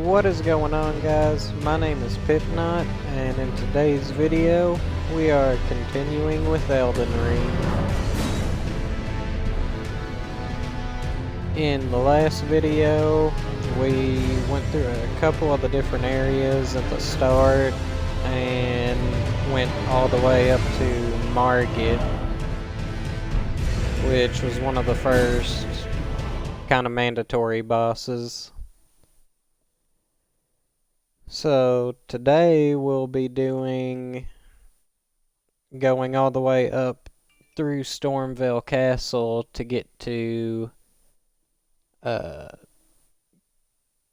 What is going on, guys? My name is Pipknot, and in today's video we are continuing with Elden Ring. In the last video we went through a couple of the different areas at the start and went all the way up to Margit, which was one of the first kind of mandatory bosses. So today we'll be going all the way up through Stormvale Castle to get to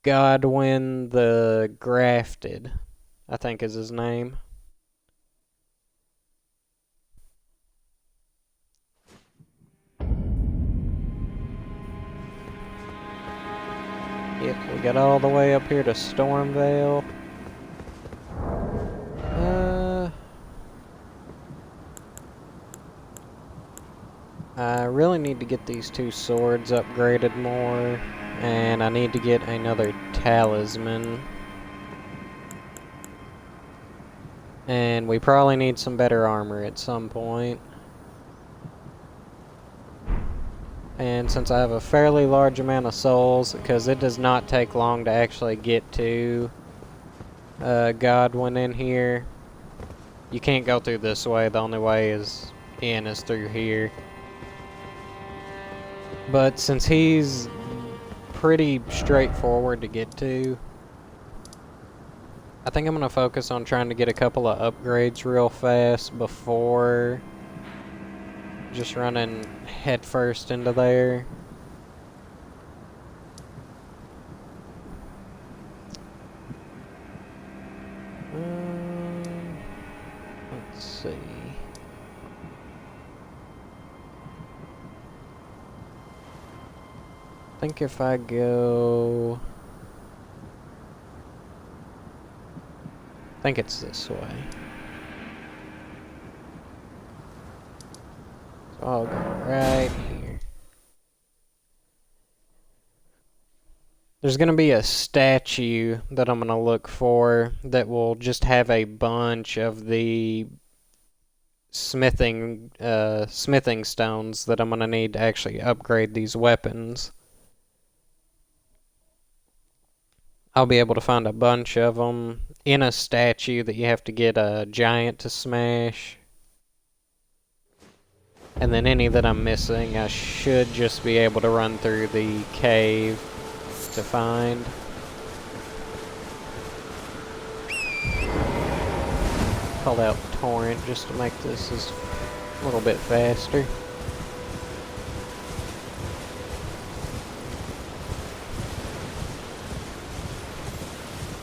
Godwin the Grafted, I think is his name. Yep, we got all the way up here to Stormvale. I really need to get these two swords upgraded more, and I need to get another talisman. And we probably need some better armor at some point. And since I have a fairly large amount of souls, because it does not take long to actually get to Godwin in here. You can't go through this way, the only way is through here. But since he's pretty straightforward to get to, I think I'm going to focus on trying to get a couple of upgrades real fast before just running headfirst into there. Let's see. I think if I go... I think it's this way. So I'll go right here. There's going to be a statue that I'm going to look for that will just have a bunch of the smithing stones that I'm going to need to actually upgrade these weapons. I'll be able to find a bunch of them in a statue that you have to get a giant to smash. And then any that I'm missing, I should just be able to run through the cave to find. Call out Torrent just to make this a little bit faster.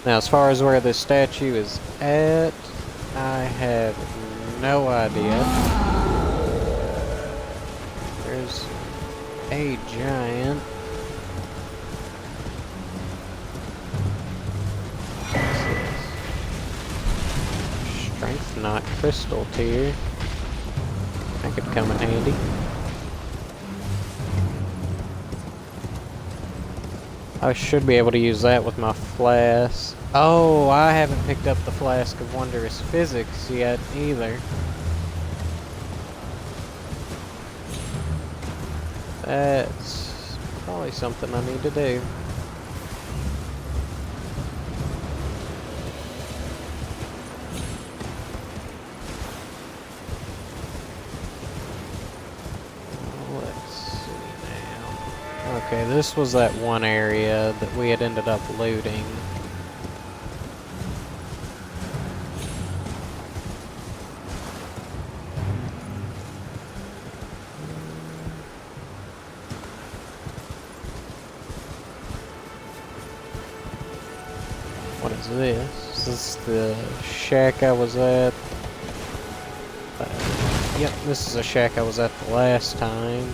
Now, as far as where this statue is at, I have no idea. There's a giant. What's this? Strength Knot Crystal Tier. That could come in handy. I should be able to use that with my flask. Oh, I haven't picked up the Flask of Wondrous Physics yet either. That's probably something I need to do. Okay, this was that one area that we had ended up looting. What is this? Is this the shack I was at? Yep, this is a shack I was at the last time.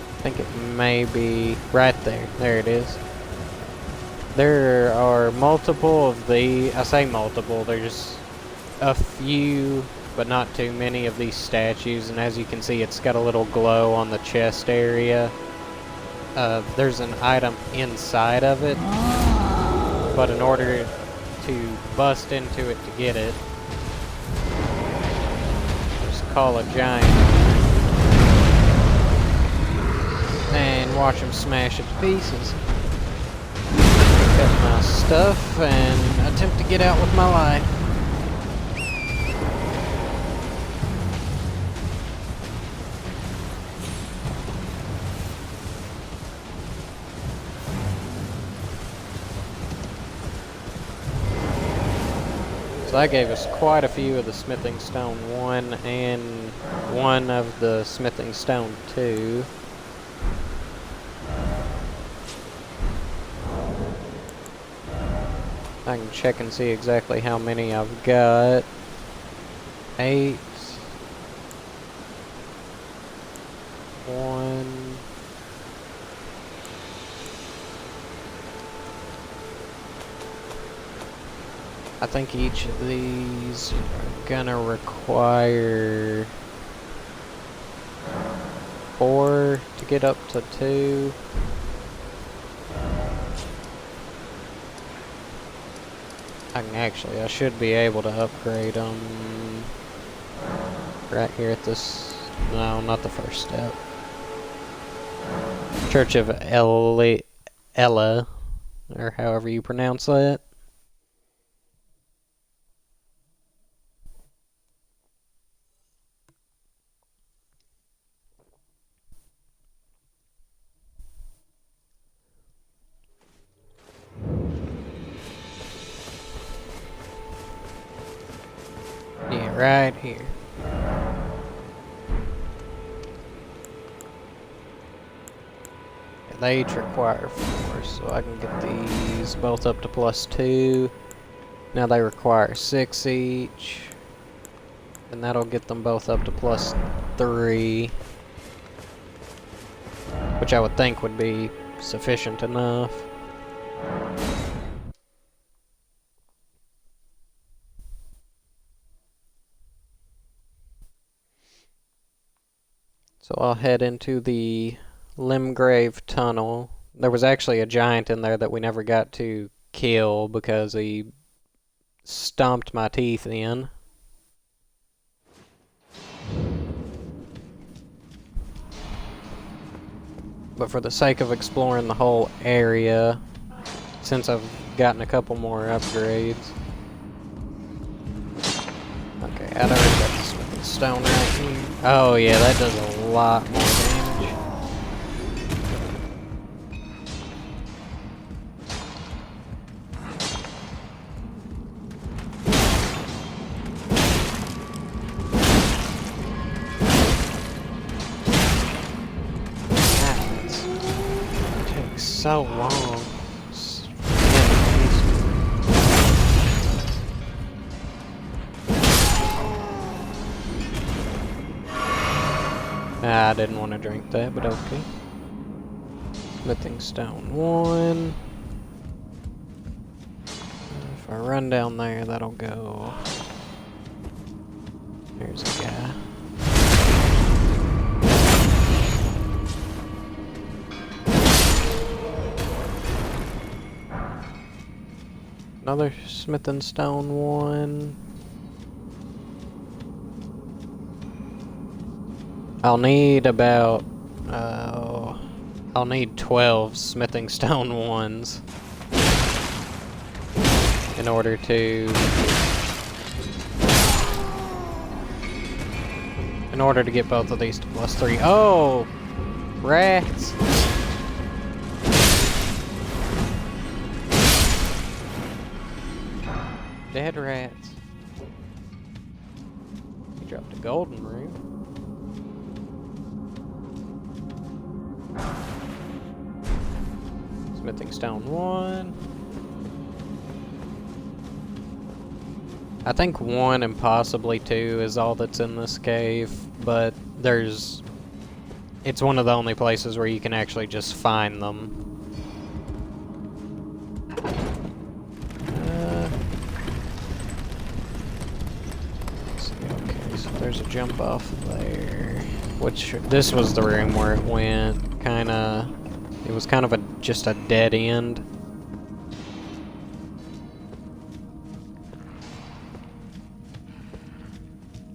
I think it may be right there. There it is. There are multiple of the... I say multiple, there's a few but not too many of these statues, and as you can see, it's got a little glow on the chest area. There's an item inside of it, but in order to bust into it to get it, just call a giant and watch him smash it to pieces. Pick up my stuff and attempt to get out with my life. So that gave us quite a few of the smithing stone 1 and 1 of the smithing stone 2. I can check and see exactly how many I've got. 8. 1. I think each of these are gonna require 4 to get up to 2. I should be able to upgrade them right here at this. No, not the first step. Church of Ella, or however you pronounce that. Yeah, right here. And they each require 4, so I can get these both up to +2. Now they require 6 each. And that'll get them both up to +3. Which I would think would be sufficient enough. So I'll head into the Limgrave Tunnel. There was actually a giant in there that we never got to kill because he stomped my teeth in. But for the sake of exploring the whole area, since I've gotten a couple more upgrades. Okay, I already got the smithing stone right here. Oh yeah, that does a lot more damage. That takes so long. I didn't want to drink that, but okay. Smithing stone 1. If I run down there, that'll go. There's a guy. Another smithing stone 1. I'll need about, I'll need 12 smithing stone 1s in order to get both of these to +3. Oh, rats! Dead rats. He dropped a golden root. Smithing stone 1. I think 1 and possibly 2 is all that's in this cave, but it's one of the only places where you can actually just find them. Let's see, okay. there's a jump off there. Which, this was the room where it went. It was kind of just a dead end.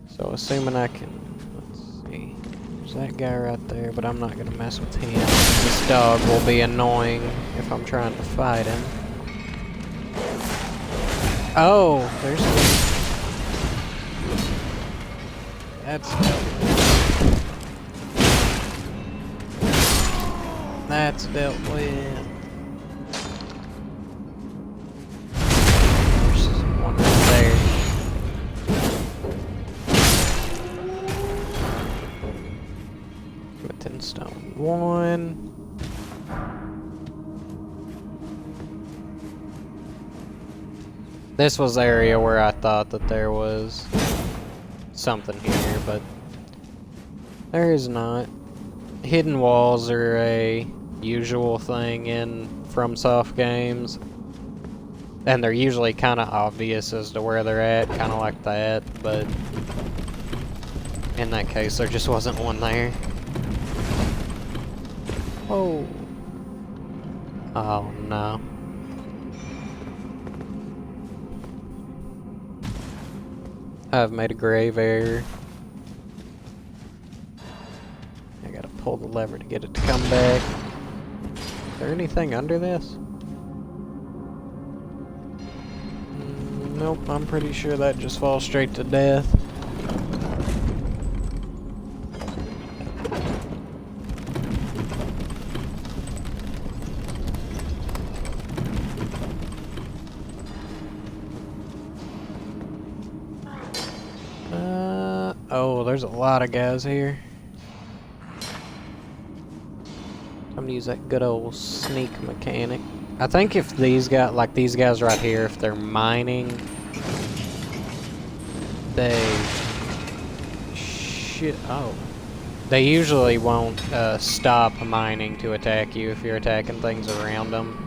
So assuming I can, let's see, there's that guy right there, but I'm not gonna mess with him. This dog will be annoying if I'm trying to fight him. Oh, there's that's dealt with. There's one right there. Within stone 1. This was the area where I thought that there was something here, but there is not. Hidden walls are a usual thing in FromSoft games, and they're usually kind of obvious as to where they're at, kind of like that, but in that case there just wasn't one there. Oh. Oh no. I've made a grave error. I gotta pull the lever to get it to come back. Is there anything under this? Nope, I'm pretty sure that just falls straight to death. Oh, there's a lot of guys here. I'm gonna use that good old sneak mechanic. I think if these guys, like these guys right here, if they're mining, they they usually won't stop mining to attack you if you're attacking things around them.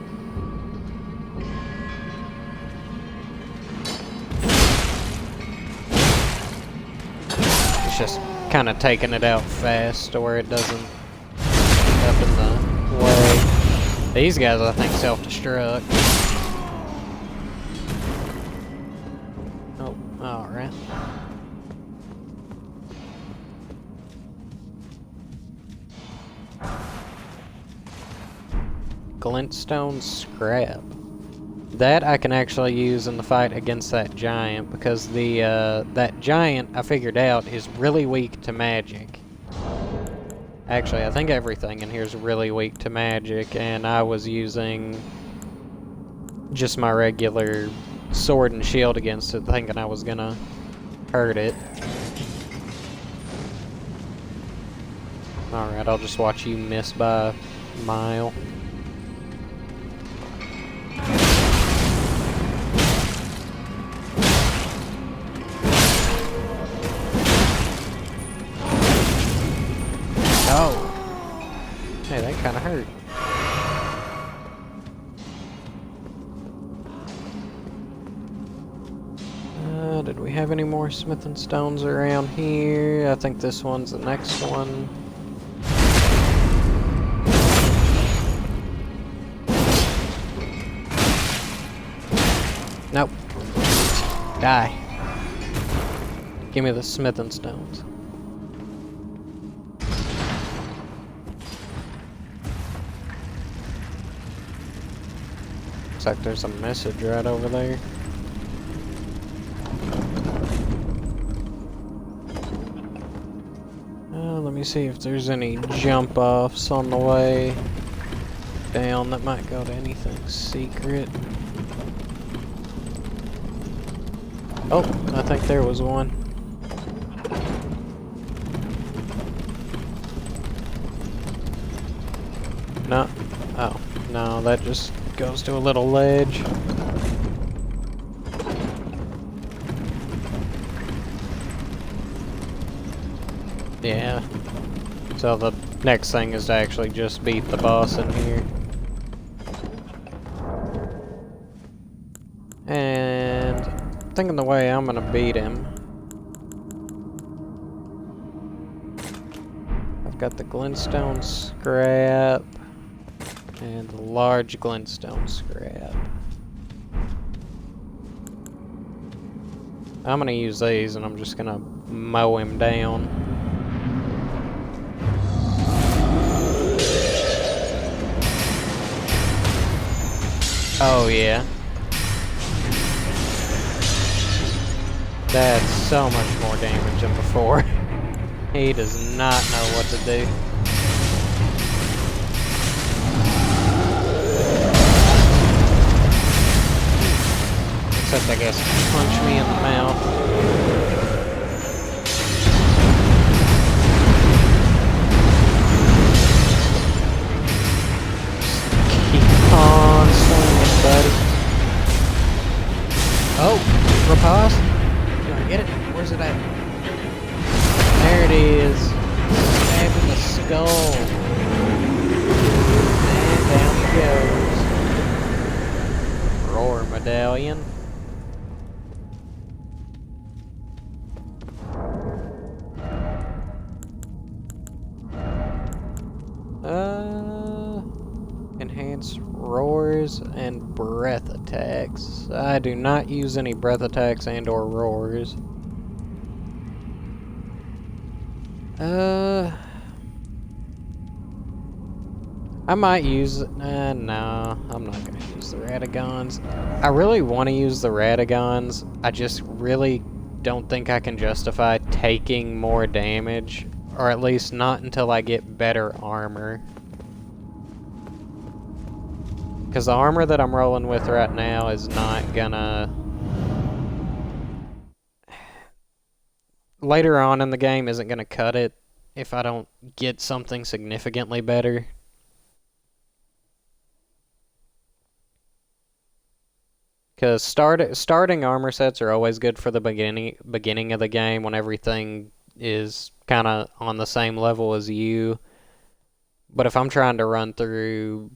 It's just kind of taking it out fast to where it doesn't end up in the way. These guys, I think, self-destruct. Oh, alright. Glintstone scrap. That I can actually use in the fight against that giant, because that giant, I figured out, is really weak to magic. Actually, I think everything in here is really weak to magic, and I was using just my regular sword and shield against it, thinking I was gonna hurt it. Alright, I'll just watch you miss by a mile. Oh. Hey, that kind of hurt. Did we have any more smithing stones around here? I think this one's the next one. Nope. Die. Give me the smithing stones. Looks like there's a message right over there. Let me see if there's any jump offs on the way down that might go to anything secret. Oh, I think there was one. No. Oh, no, that just goes to a little ledge. Yeah. So the next thing is to actually just beat the boss in here. And thinking the way I'm gonna beat him got the glintstone scrap and the large glintstone scrap. I'm gonna use these and I'm just gonna mow him down. Oh yeah. That's so much more damage than before. He does not know what to do. Except I guess punch me in the mouth. Keep on swinging, buddy. Oh, riposte? Do I get it? Where's it at? There it is. Stabbing the skull. And down he goes. Roar medallion. Enhance roars and breath attacks. I do not use any breath attacks and or roars. I might use, no, I'm not gonna use the Radagons. I really want to use the Radagons. I just really don't think I can justify taking more damage, or at least not until I get better armor. Because the armor that I'm rolling with right now is not gonna... Later on in the game isn't gonna cut it if I don't get something significantly better. Because starting armor sets are always good for the beginning of the game when everything is kind of on the same level as you. But if I'm trying to run through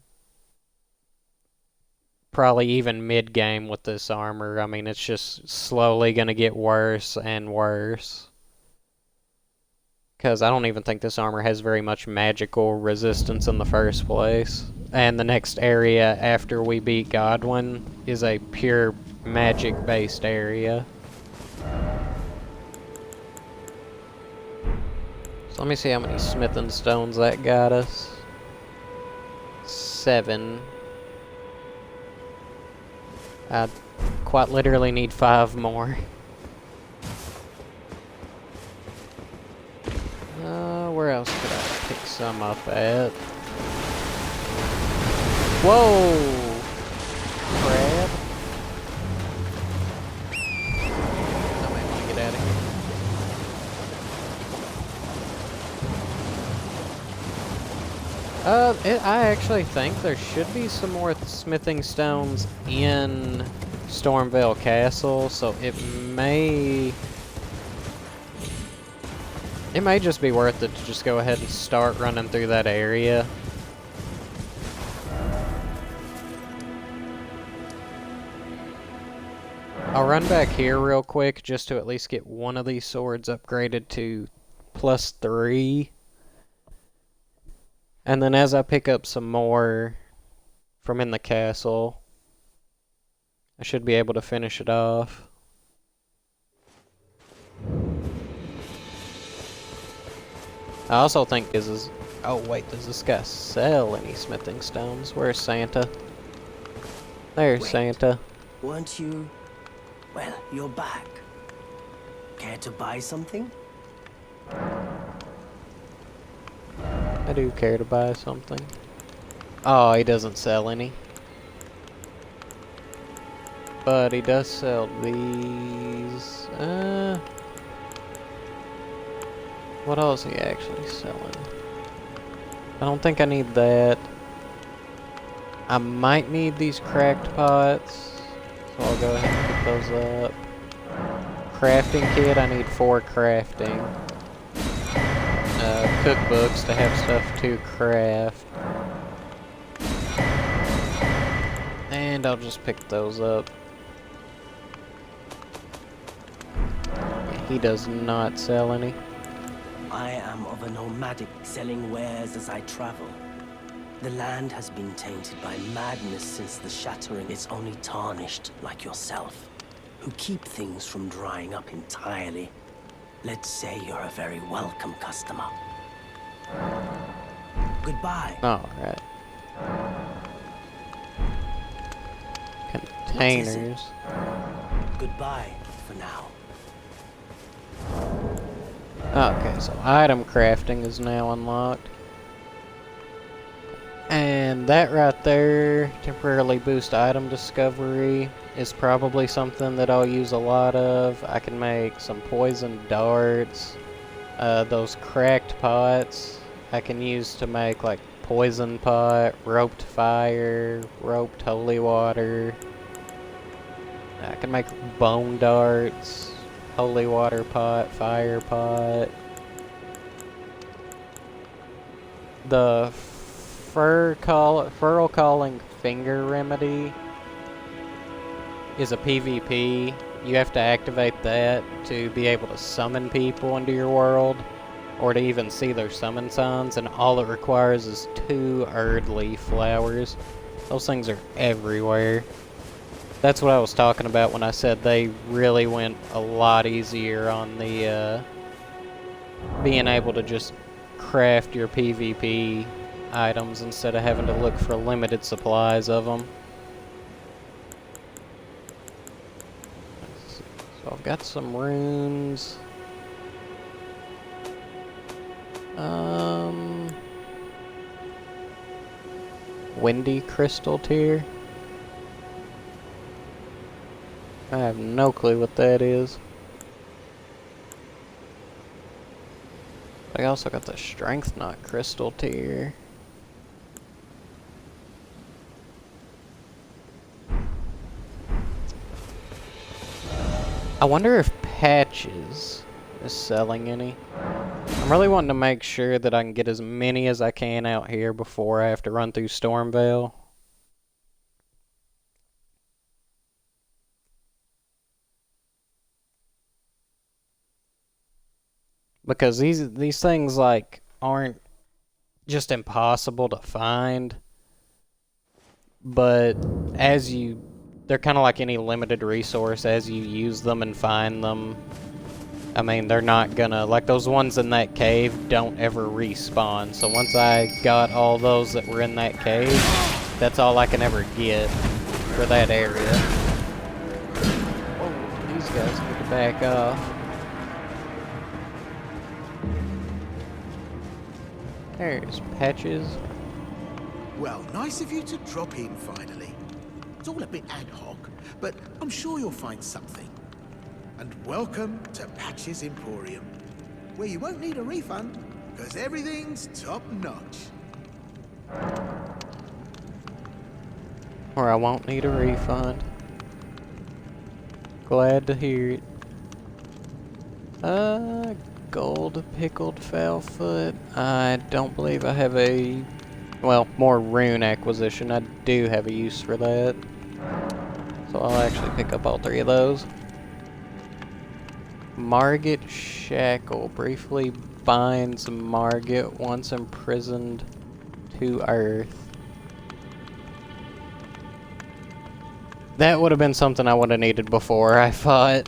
probably even mid-game with this armor, I mean, it's just slowly going to get worse and worse. Because I don't even think this armor has very much magical resistance in the first place. And the next area after we beat Godwin is a pure magic-based area. So let me see how many smithing stones that got us. 7. I quite literally need 5 more. Where else could I pick some up at? Whoa! Crab. I might want to get out of here. I actually think there should be some more smithing stones in Stormvale Castle, so it may just be worth it to just go ahead and start running through that area. I'll run back here real quick just to at least get one of these swords upgraded to +3. And then as I pick up some more from in the castle, I should be able to finish it off. I also think oh wait, does this guy sell any smithing stones? Where's Santa? There's Santa. Weren't you? Well, you're back. Care to buy something? I do care to buy something. Oh, he doesn't sell any. But he does sell these. What else is he actually selling? I don't think I need that. I might need these cracked pots. So I'll go ahead and pick those up. Crafting kit, I need 4 crafting. Cookbooks to have stuff to craft. And I'll just pick those up. He does not sell any. I am of a nomadic, selling wares as I travel. The land has been tainted by madness since the shattering. It's only tarnished, like yourself, who keep things from drying up entirely. Let's say you're a very welcome customer. Goodbye. Alright. Containers. Goodbye for now. Okay, so item crafting is now unlocked. And that right there, temporarily boost item discovery, is probably something that I'll use a lot of. I can make some poison darts. Those cracked pots I can use to make like poison pot, roped fire, roped holy water. I can make bone darts, holy water pot, fire pot. The Feral Calling Finger Remedy is a PvP. You have to activate that to be able to summon people into your world, or to even see their summon signs, and all it requires is 2 Erd Leaf flowers. Those things are everywhere. That's what I was talking about when I said they really went a lot easier on the being able to just craft your PvP items instead of having to look for limited supplies of them. So I've got some runes. Windy Crystal Tier. I have no clue what that is. I also got the Strength Knot Crystal Tier. I wonder if Patches is selling any. I'm really wanting to make sure that I can get as many as I can out here before I have to run through Stormvale. Because these things like aren't just impossible to find, but they're kind of like any limited resource. As you use them and find them, I mean, they're not gonna, like those ones in that cave don't ever respawn. So once I got all those that were in that cave, that's all I can ever get for that area. Whoa, these guys need to back off. There's Patches. Well, nice of you to drop in finally. It's all a bit ad hoc, but I'm sure you'll find something. And welcome to Patches Emporium, where you won't need a refund, because everything's top-notch. Or I won't need a refund. Glad to hear it. Gold pickled foulfoot. I don't believe I have a... Well, more rune acquisition. I do have a use for that. So I'll actually pick up all 3 of those. Margit Shackle. Briefly binds Margit once imprisoned to Earth. That would have been something I would have needed before I fought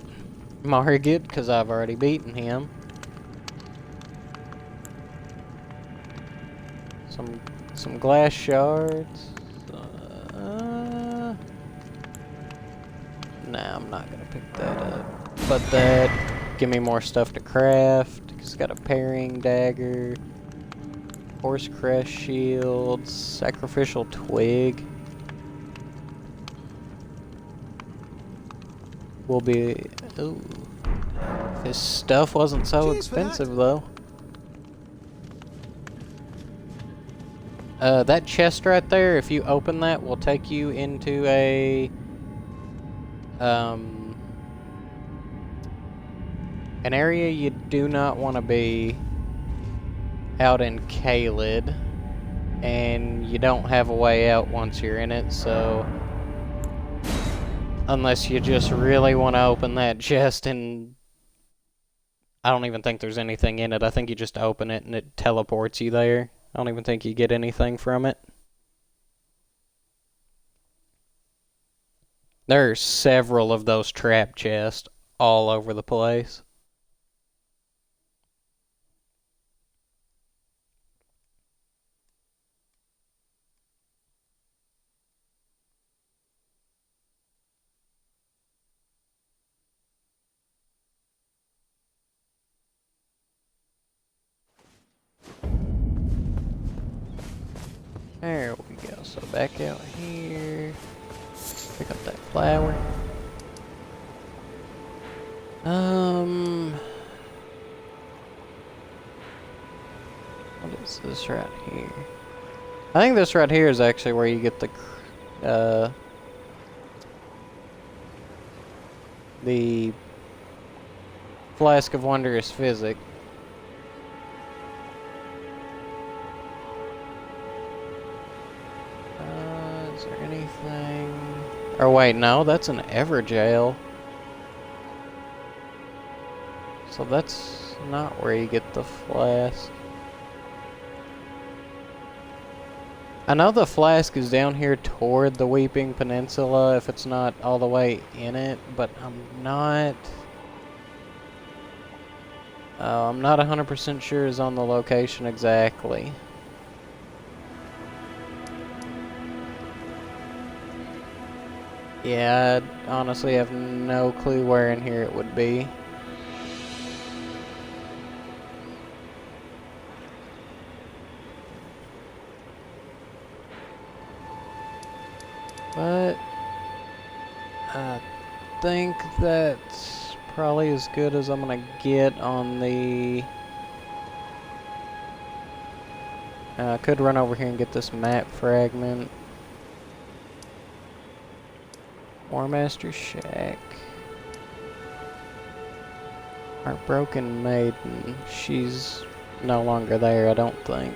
Margit, because I've already beaten him. Some glass shards. Nah, I'm not gonna pick that up. But that give me more stuff to craft. It's got a parrying dagger, horse crest shield, sacrificial twig. Will be. Ooh, if his stuff wasn't so expensive though. That chest right there, if you open that, will take you into a, an area you do not want to be out in Caelid, and you don't have a way out once you're in it, so unless you just really want to open that chest, and I don't even think there's anything in it. I think you just open it and it teleports you there. I don't even think you get anything from it. There are several of those trap chests all over the place. There we go. So back out here. Pick up that flower. What is this right here? I think this right here is actually where you get the Flask of Wondrous Physic. Is there anything? Or wait, no, that's an Everjail. So that's not where you get the flask. I know the flask is down here toward the Weeping Peninsula if it's not all the way in it, but I'm not 100% sure is on the location exactly. Yeah, I honestly have no clue where in here it would be. But I think that's probably as good as I'm gonna get on the... I could run over here and get this map fragment. War Master Shack. Heartbroken Maiden. She's no longer there, I don't think.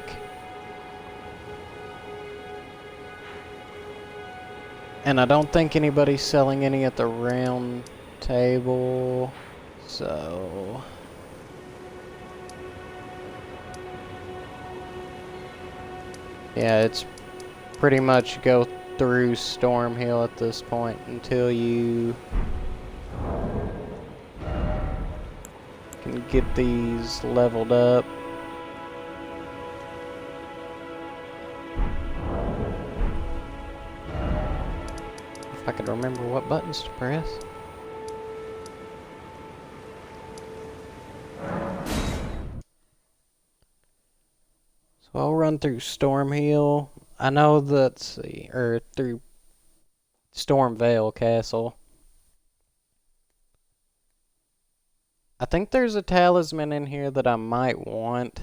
And I don't think anybody's selling any at the round table, so... Yeah, it's pretty much go through Stormhill at this point until you can get these leveled up. If I could remember what buttons to press. So I'll run through Stormhill. I know that, through Stormvale Castle. I think there's a talisman in here that I might want.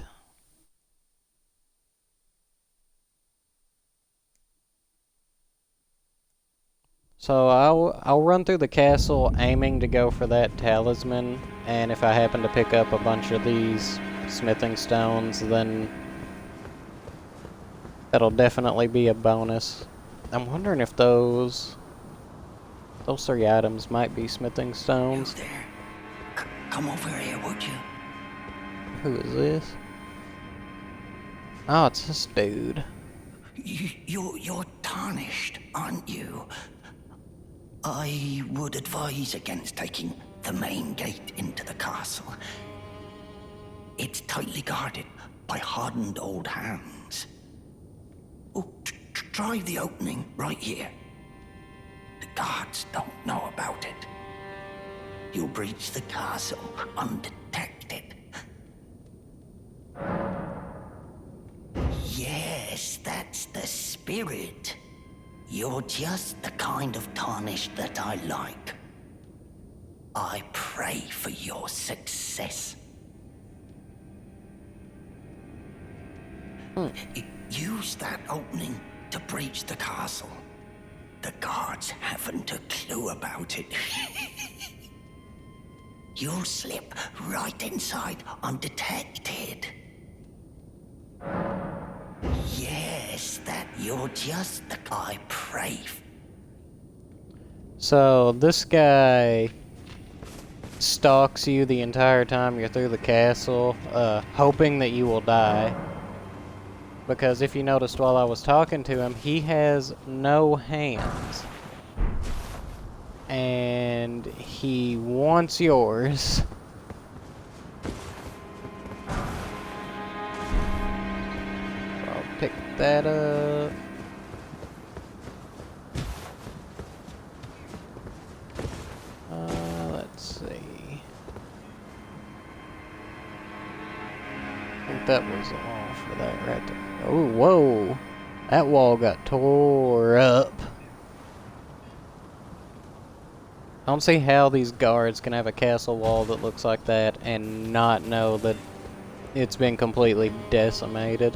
So I'll run through the castle aiming to go for that talisman, and if I happen to pick up a bunch of these smithing stones, then that'll definitely be a bonus. I'm wondering if those 3 items might be smithing stones. You there? Come over here, would you? Who is this? Oh, it's this dude. You're tarnished, aren't you? I would advise against taking the main gate into the castle. It's tightly guarded by hardened old hands. Oh, try the opening right here. The guards don't know about it. You'll breach the castle undetected. Yes, that's the spirit. You're just the kind of tarnished that I like. I pray for your success. Use that opening to breach the castle. The guards haven't a clue about it. You'll slip right inside undetected. Yes, that you're just the guy pray. So this guy stalks you the entire time you're through the castle, hoping that you will die. Because if you noticed while I was talking to him, he has no hands. And he wants yours. I'll pick that up. Let's see. I think that was all for that right there. Oh, whoa. That wall got tore up. I don't see how these guards can have a castle wall that looks like that and not know that it's been completely decimated.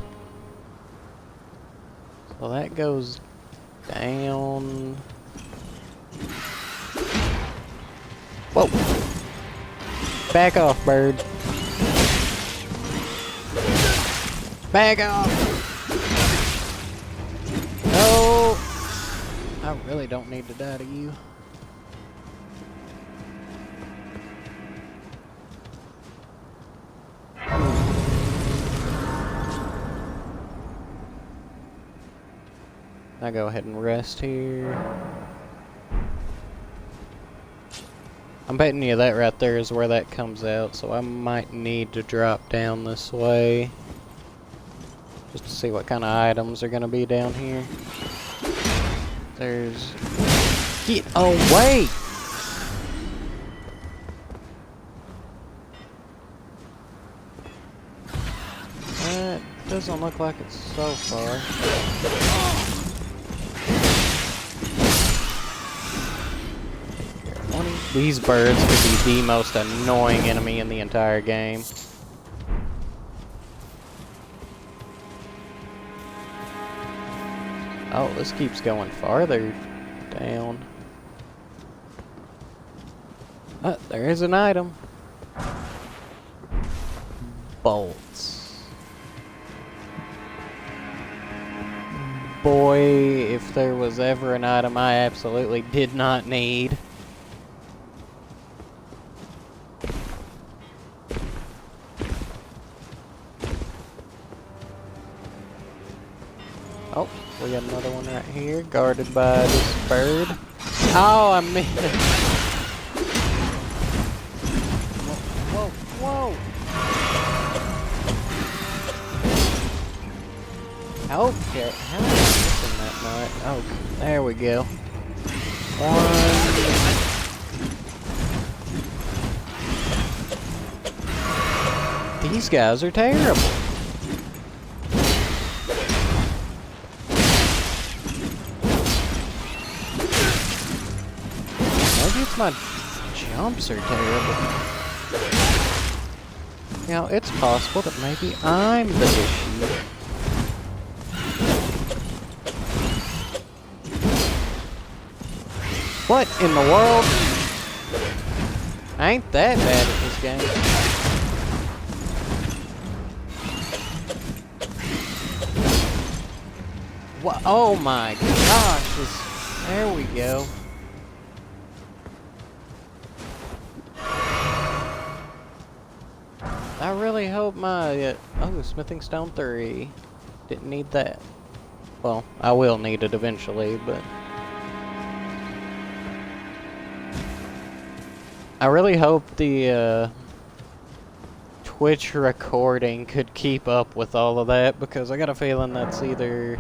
So that goes down. Whoa! Back off, bird. Back off! No! I really don't need to die to you. Now go ahead and rest here. I'm betting you that right there is where that comes out, so I might need to drop down this way. Just to see what kind of items are gonna be down here. There's... Get away! That doesn't look like it's so far. These birds could be the most annoying enemy in the entire game. Oh, this keeps going farther down. Oh, there is an item. Bolts. Boy, if there was ever an item I absolutely did not need. Oh, we got another one right here, guarded by this bird. Oh, I missed. Whoa, whoa, whoa. Okay, how am I missing that much? Oh, there we go. One. These guys are terrible. My jumps are terrible. Now, it's possible that maybe I'm the issue. What in the world? I ain't that bad at this game. What? Oh my gosh! There we go. I really hope my, oh, smithing stone 3. Didn't need that. Well, I will need it eventually, but... I really hope the, Twitch recording could keep up with all of that, because I got a feeling that's either...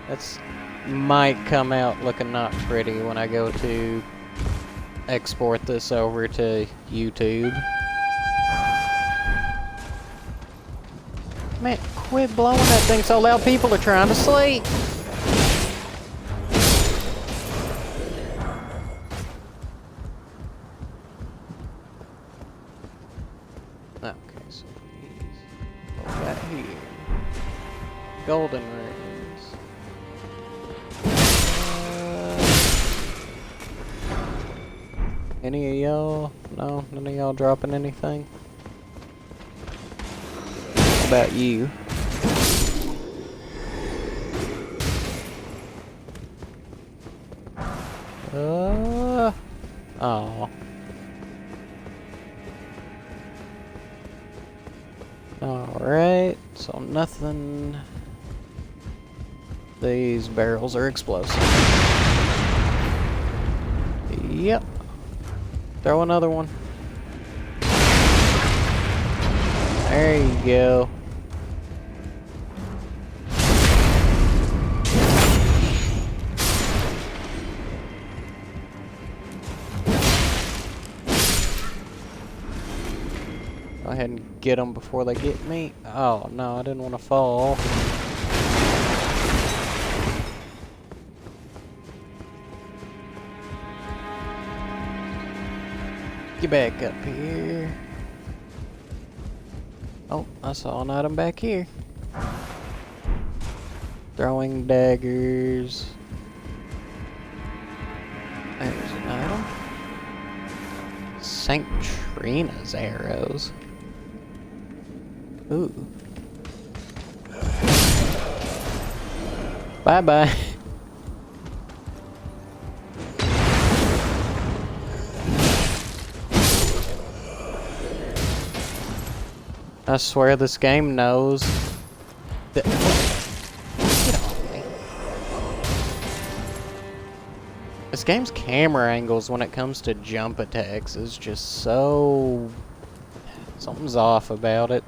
That's... might come out looking not pretty when I go to export this over to YouTube. Man, quit blowing that thing so loud, people are trying to sleep. Okay, so what we got here? Golden rings. Any of y'all? No, none of y'all dropping anything? About you. Oh. Alright, so nothing. These barrels are explosive. Yep. Throw another one. There you go. Go ahead and get them before they get me. Oh no, I didn't want to fall. Get back up here. Oh, I saw an item back here. Throwing daggers. There's an item. St. Trina's arrows. Ooh. Bye-bye. I swear this game knows that. Get off me. This game's camera angles when it comes to jump attacks is just so. Something's off about it.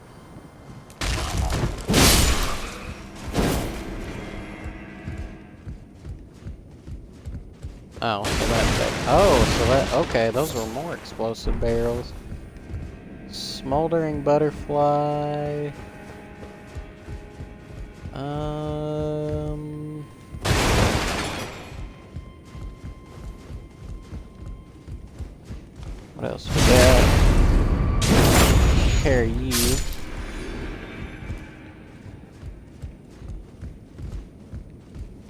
Oh, so that. Oh, so that. Okay, those were more explosive barrels. Smoldering butterfly. What else we got? Carry you.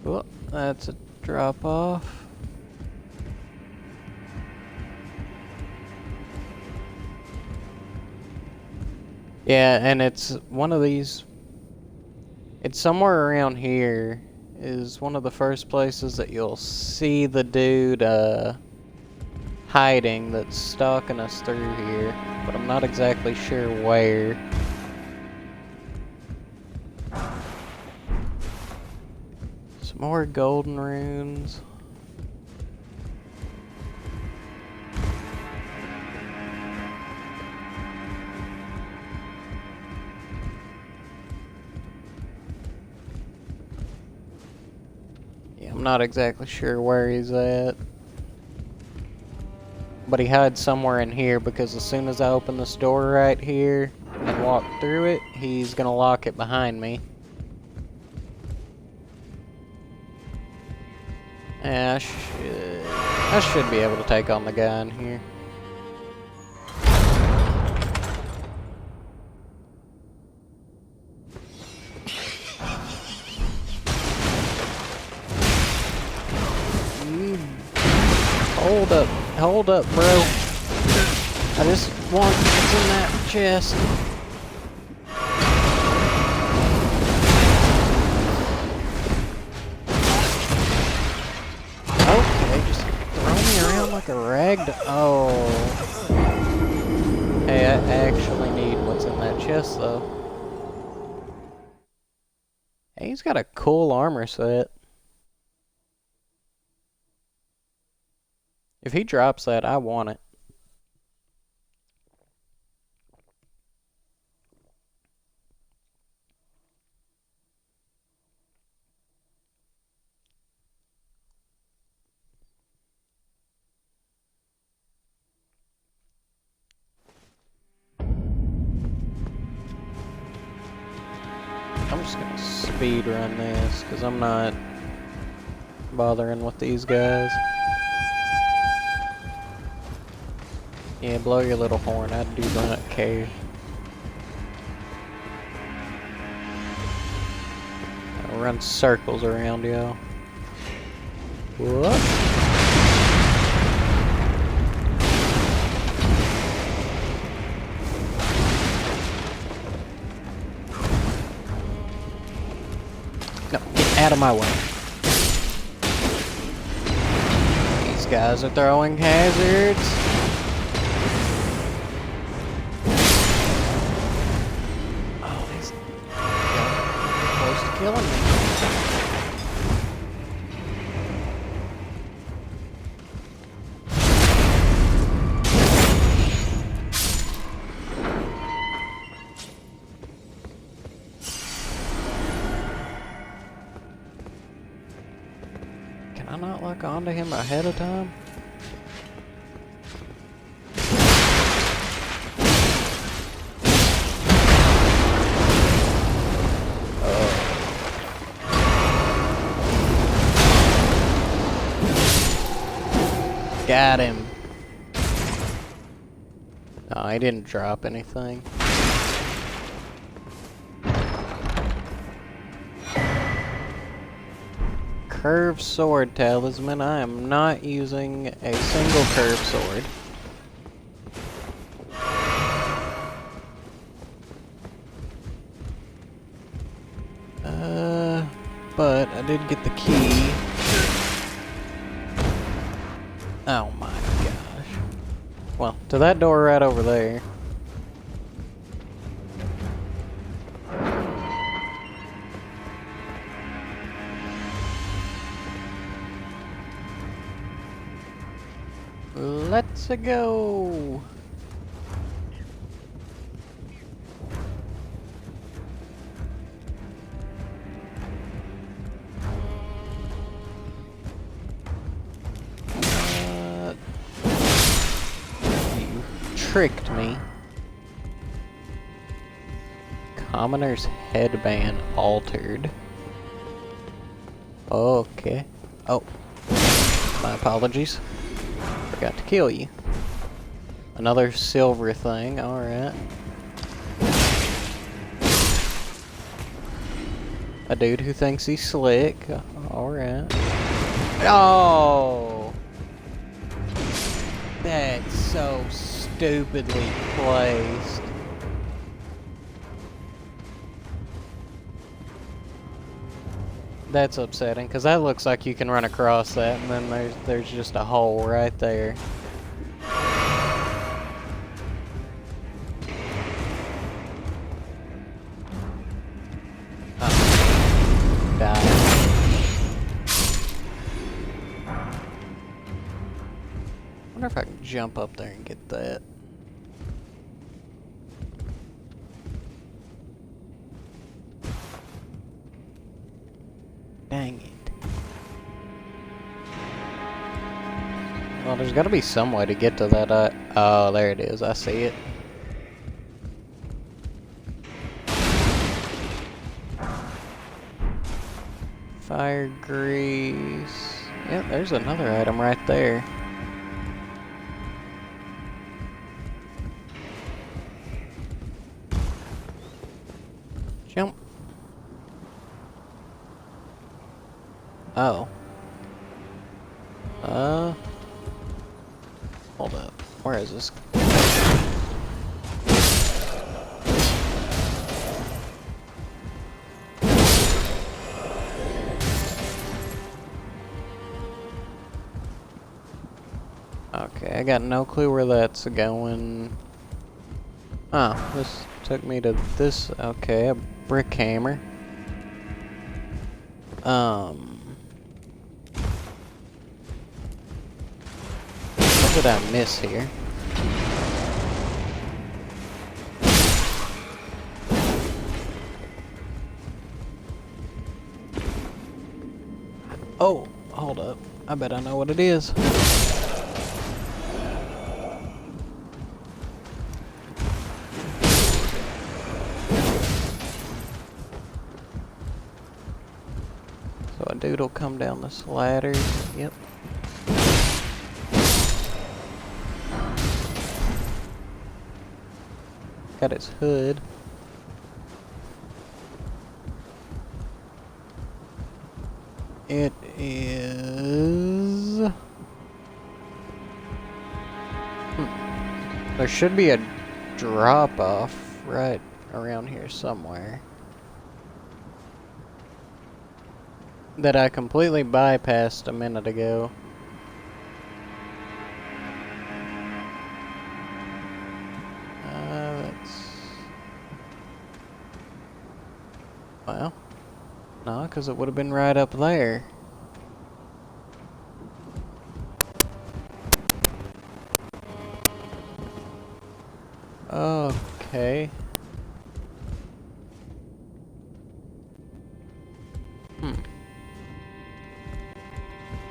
Oh, that's a drop off. Yeah, and it's one of these. It's somewhere around here. Is one of the first places that you'll see the dude hiding that's stalking us through here, but I'm not exactly sure where. Some more golden runes. I'm not exactly sure where he's at. But he hides somewhere in here because as soon as I open this door right here and walk through it, he's gonna lock it behind me. Yeah, I should be able to take on the guy in here. Hold up, bro. I just want what's in that chest. Okay, just throw me around like a rag doll. Oh. Hey, I actually need what's in that chest, though. Hey, he's got a cool armor set. If he drops that, I want it. I'm just gonna speed run this, because I'm not bothering with these guys. Yeah, blow your little horn. I do not care. I'll run circles around y'all. What? No, get out of my way. These guys are throwing hazards. lock onto him ahead of time? Got him. No, he didn't drop anything. Curved sword talisman. I am not using a single curved sword. But I did get the key. Oh my gosh. Well, to that door right over there. Let's go. You tricked me. Commoner's headband altered. Okay. Oh. My apologies. Forgot to kill you. Another silver thing, alright. A dude who thinks he's slick, alright. Oh! That's so stupidly placed. That's upsetting, because that looks like you can run across that, and then there's just a hole right there. Oh. Die. Wonder if I can jump up there and get that. Dang it. Well, there's gotta be some way to get to that, oh, there it is. I see it. Fire grease. Yep, there's another item right there. Jump. Oh. Hold up. Where is this? Okay, I got no clue where that's going. Oh, this took me to this. Okay, a brick hammer. What did I miss here? Oh, hold up. I bet I know what it is. So a dude will come down this ladder. Yep. Got his hood. It is... There should be a drop-off right around here somewhere. That I completely bypassed a minute ago. Well, no, because it would have been right up there. Okay.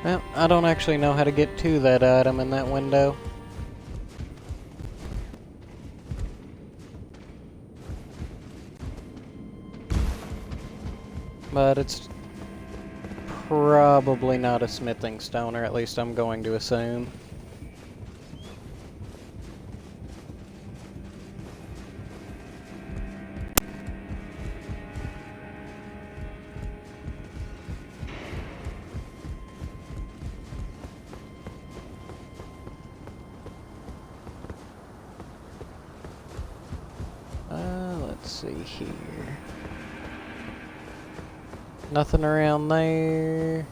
Well, I don't actually know how to get to that item in that window. But it's probably not a smithing stone, or at least I'm going to assume. Let's see here. Nothing around there.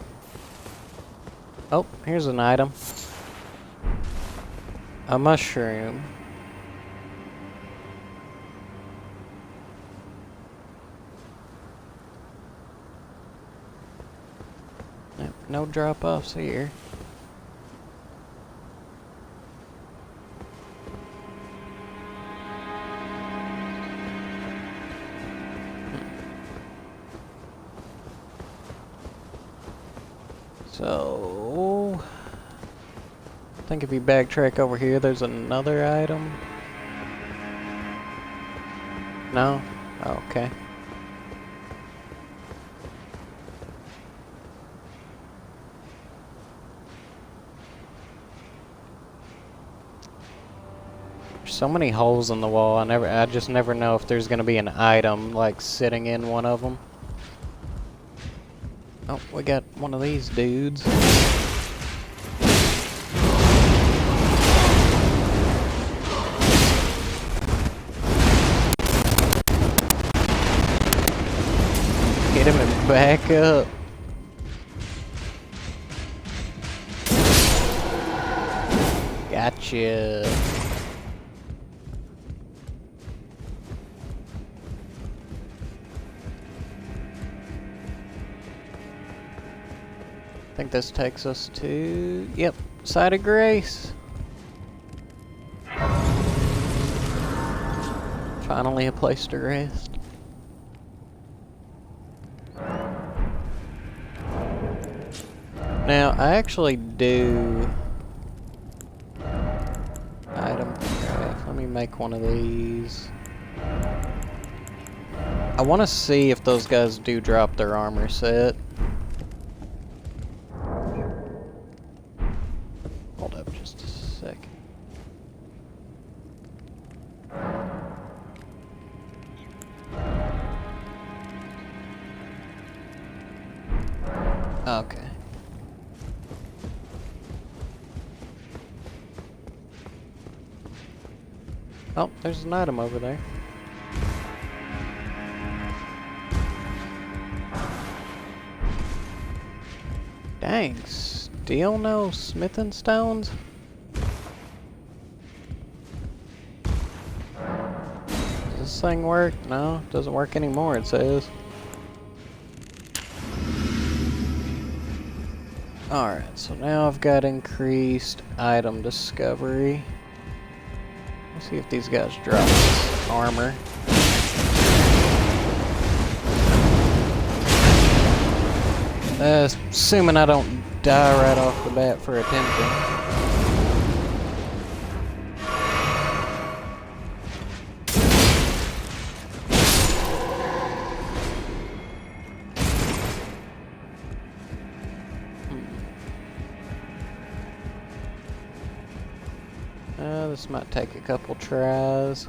Oh, here's an item. A mushroom. Yep, no drop-offs here. So, I think if you backtrack over here, there's another item. No? Oh, okay. There's so many holes in the wall. I just never know if there's gonna be an item like sitting in one of them. Oh, we got one of these dudes. Hit him and back up. Gotcha. I think this takes us to, yep, Site of Grace. Finally a place to rest. Now, I actually do item craft. Let me make one of these. I want to see if those guys do drop their armor set. Hold up just a second. Okay. Oh, there's an item over there. Dang, still no smithing stones? Does this thing work? No, it doesn't work anymore, it says. Alright, so now I've got increased item discovery. Let's see if these guys drop this armor. Assuming I don't die right off the bat for attempting. This might take a couple tries.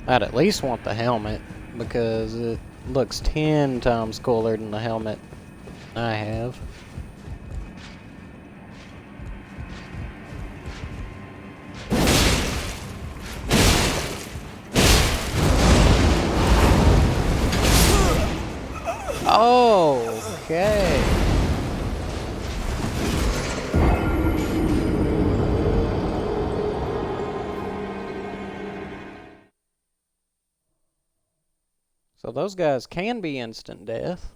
I'd at least want the helmet, because it looks 10 times cooler than the helmet I have. Oh, okay. So those guys can be instant death.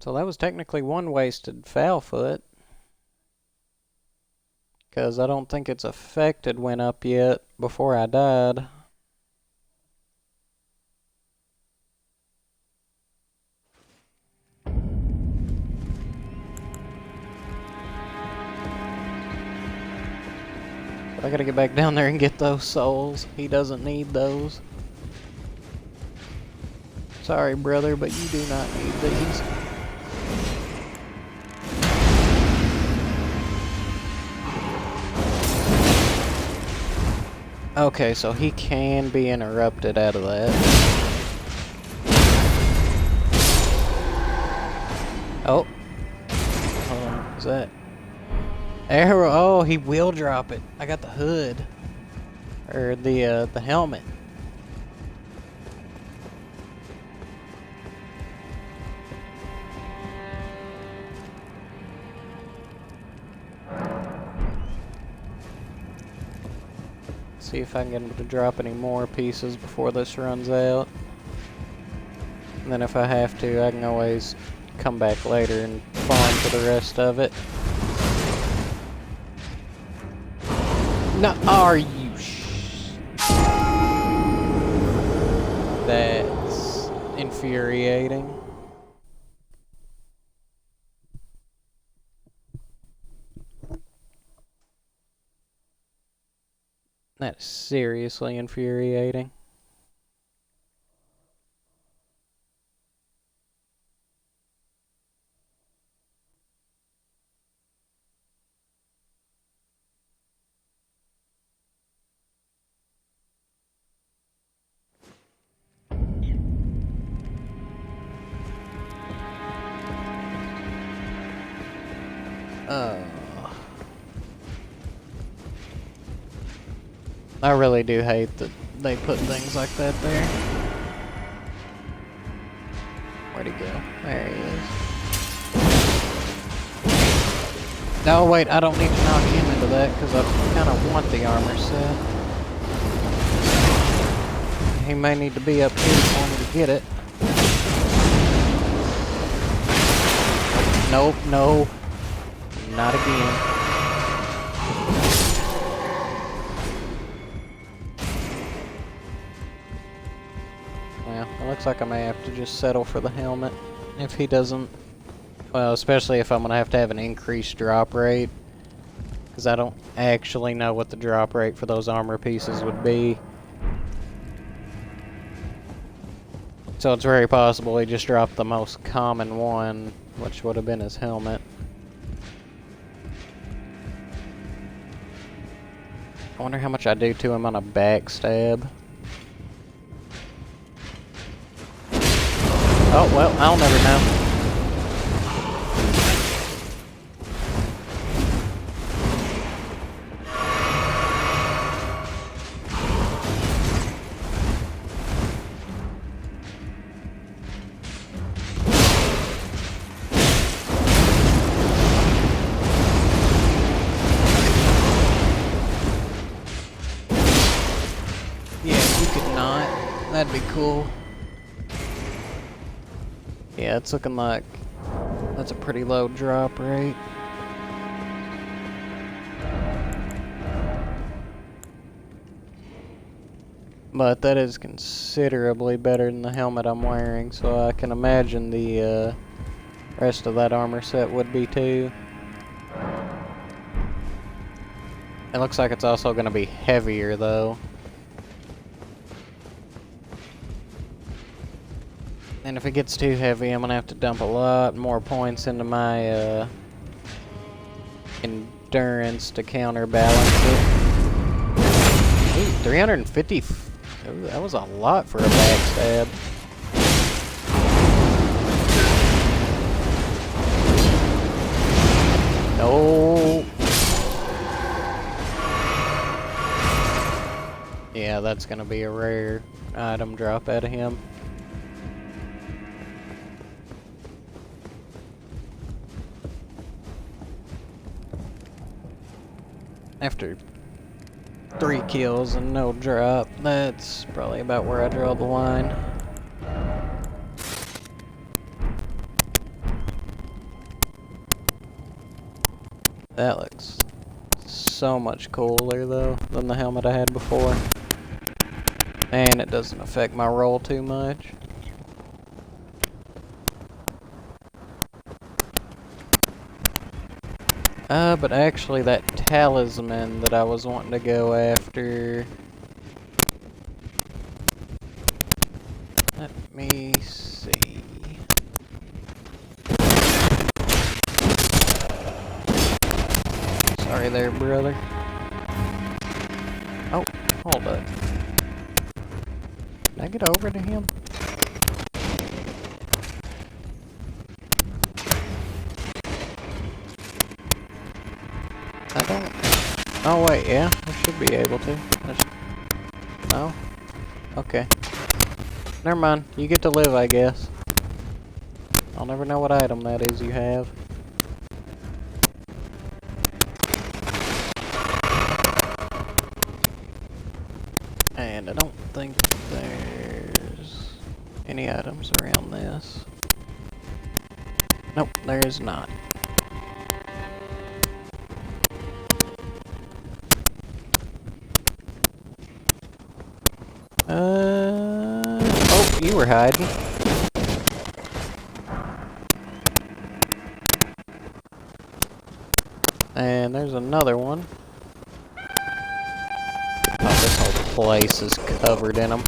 So that was technically one wasted foul foot. Because I don't think its affected went up yet before I died. But I gotta get back down there and get those souls. He doesn't need those. Sorry, brother, but you do not need these. Okay, so he can be interrupted out of that. Oh. Hold on, is that... Arrow, oh, he will drop it. I got the hood. Or the helmet. See if I can get him to drop any more pieces before this runs out. And then if I have to, I can always come back later and farm for the rest of it. No, are you That's infuriating. That is seriously infuriating. I really do hate that they put things like that there. Where'd he go? There he is. No, wait, I don't need to knock him into that because I kind of want the armor set. He may need to be up here for me to get it. Nope, no. Not again. Well, it looks like I may have to just settle for the helmet if he doesn't. Well, especially if I'm going to have an increased drop rate. Because I don't actually know what the drop rate for those armor pieces would be. So it's very possible he just dropped the most common one, which would have been his helmet. I wonder how much I do to him on a backstab. Oh, well, I'll never know. Yeah, if you could not, that'd be cool. Yeah, it's looking like that's a pretty low drop rate. But that is considerably better than the helmet I'm wearing, so I can imagine the rest of that armor set would be too. It looks like it's also going to be heavier though. And if it gets too heavy, I'm going to have to dump a lot more points into my endurance to counterbalance it. Ooh, 350. Ooh, that was a lot for a backstab. No. Yeah, that's going to be a rare item drop out of him. After 3 kills and no drop, that's probably about where I draw the line. That looks so much cooler though than the helmet I had before. And it doesn't affect my roll too much. But actually that talisman that I was wanting to go after... Let me see... Sorry there, brother. Oh, hold up. Can I get over to him? I don't... Oh wait, yeah, I should be able to. No? Okay. Never mind, you get to live, I guess. I'll never know what item that is you have. And I don't think there's any items around this. Nope, there is not. Oh, you were hiding. And there's another one. Oh, this whole place is covered in them.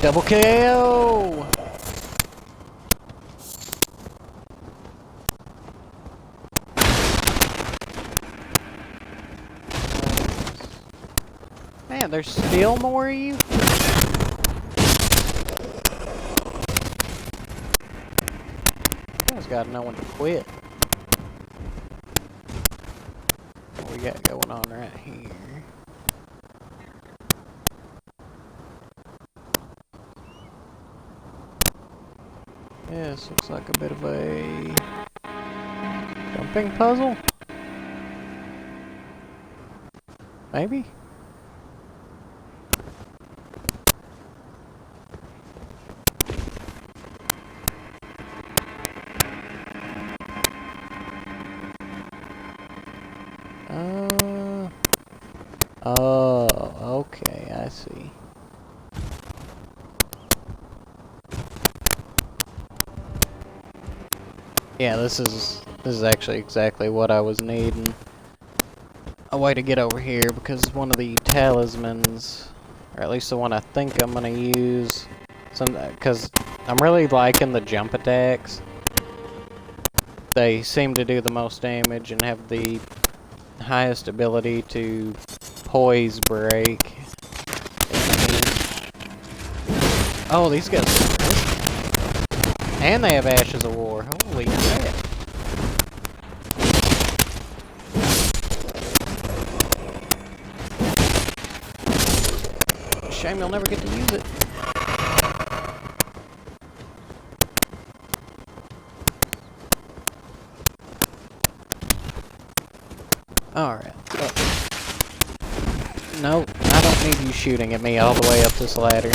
Double KO! Man, there's still more of you? You guys gotta know when to quit. What we got going on right here? Yeah, this looks like a bit of a jumping puzzle? Maybe? Oh, okay, I see. Yeah, this is actually exactly what I was needing. A way to get over here, because one of the talismans, or at least the one I think I'm gonna use, because I'm really liking the jump attacks. They seem to do the most damage and have the highest ability to poise break. Oh, these guys are crazy. And they have Ashes of War. Holy crap. Shame you'll never get to use it. Alright. No, I don't need you shooting at me all the way up this ladder.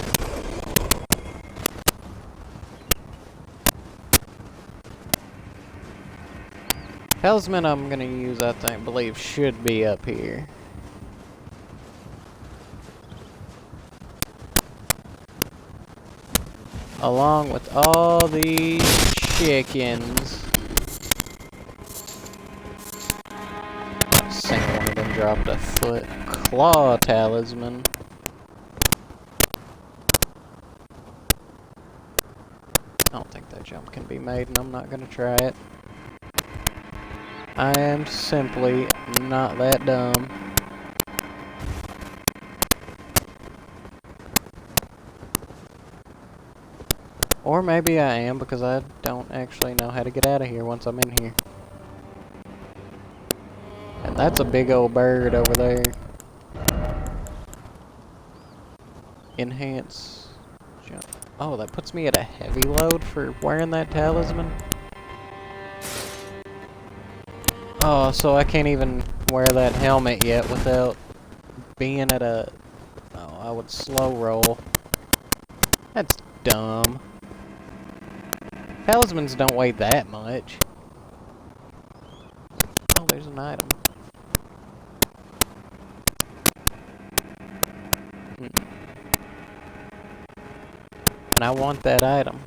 Talisman I'm gonna use, I believe, should be up here. Along with all these chickens. Single one of them dropped a foot. Claw talisman. I don't think that jump can be made, and I'm not gonna try it. I am simply not that dumb. Or maybe I am, because I don't actually know how to get out of here once I'm in here. And that's a big old bird over there. Enhance jump. Oh, that puts me at a heavy load for wearing that talisman. Oh, so I can't even wear that helmet yet without being at a... Oh, I would slow roll. That's dumb. Talismans don't weigh that much. Oh, there's an item. And I want that item.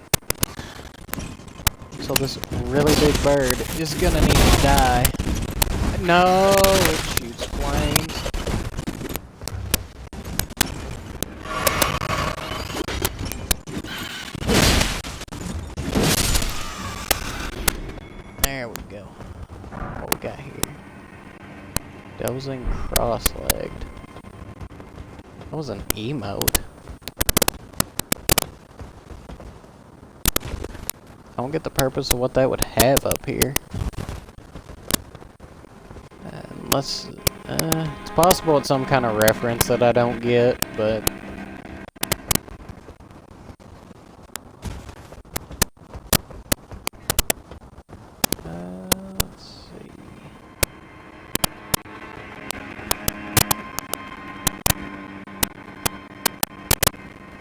So this really big bird is gonna need to die. No, it shoots flames. There we go. What we got here? Dozing cross-legged. That was an emote. I don't get the purpose of what that would have up here. Unless, it's possible it's some kind of reference that I don't get, but... let's see...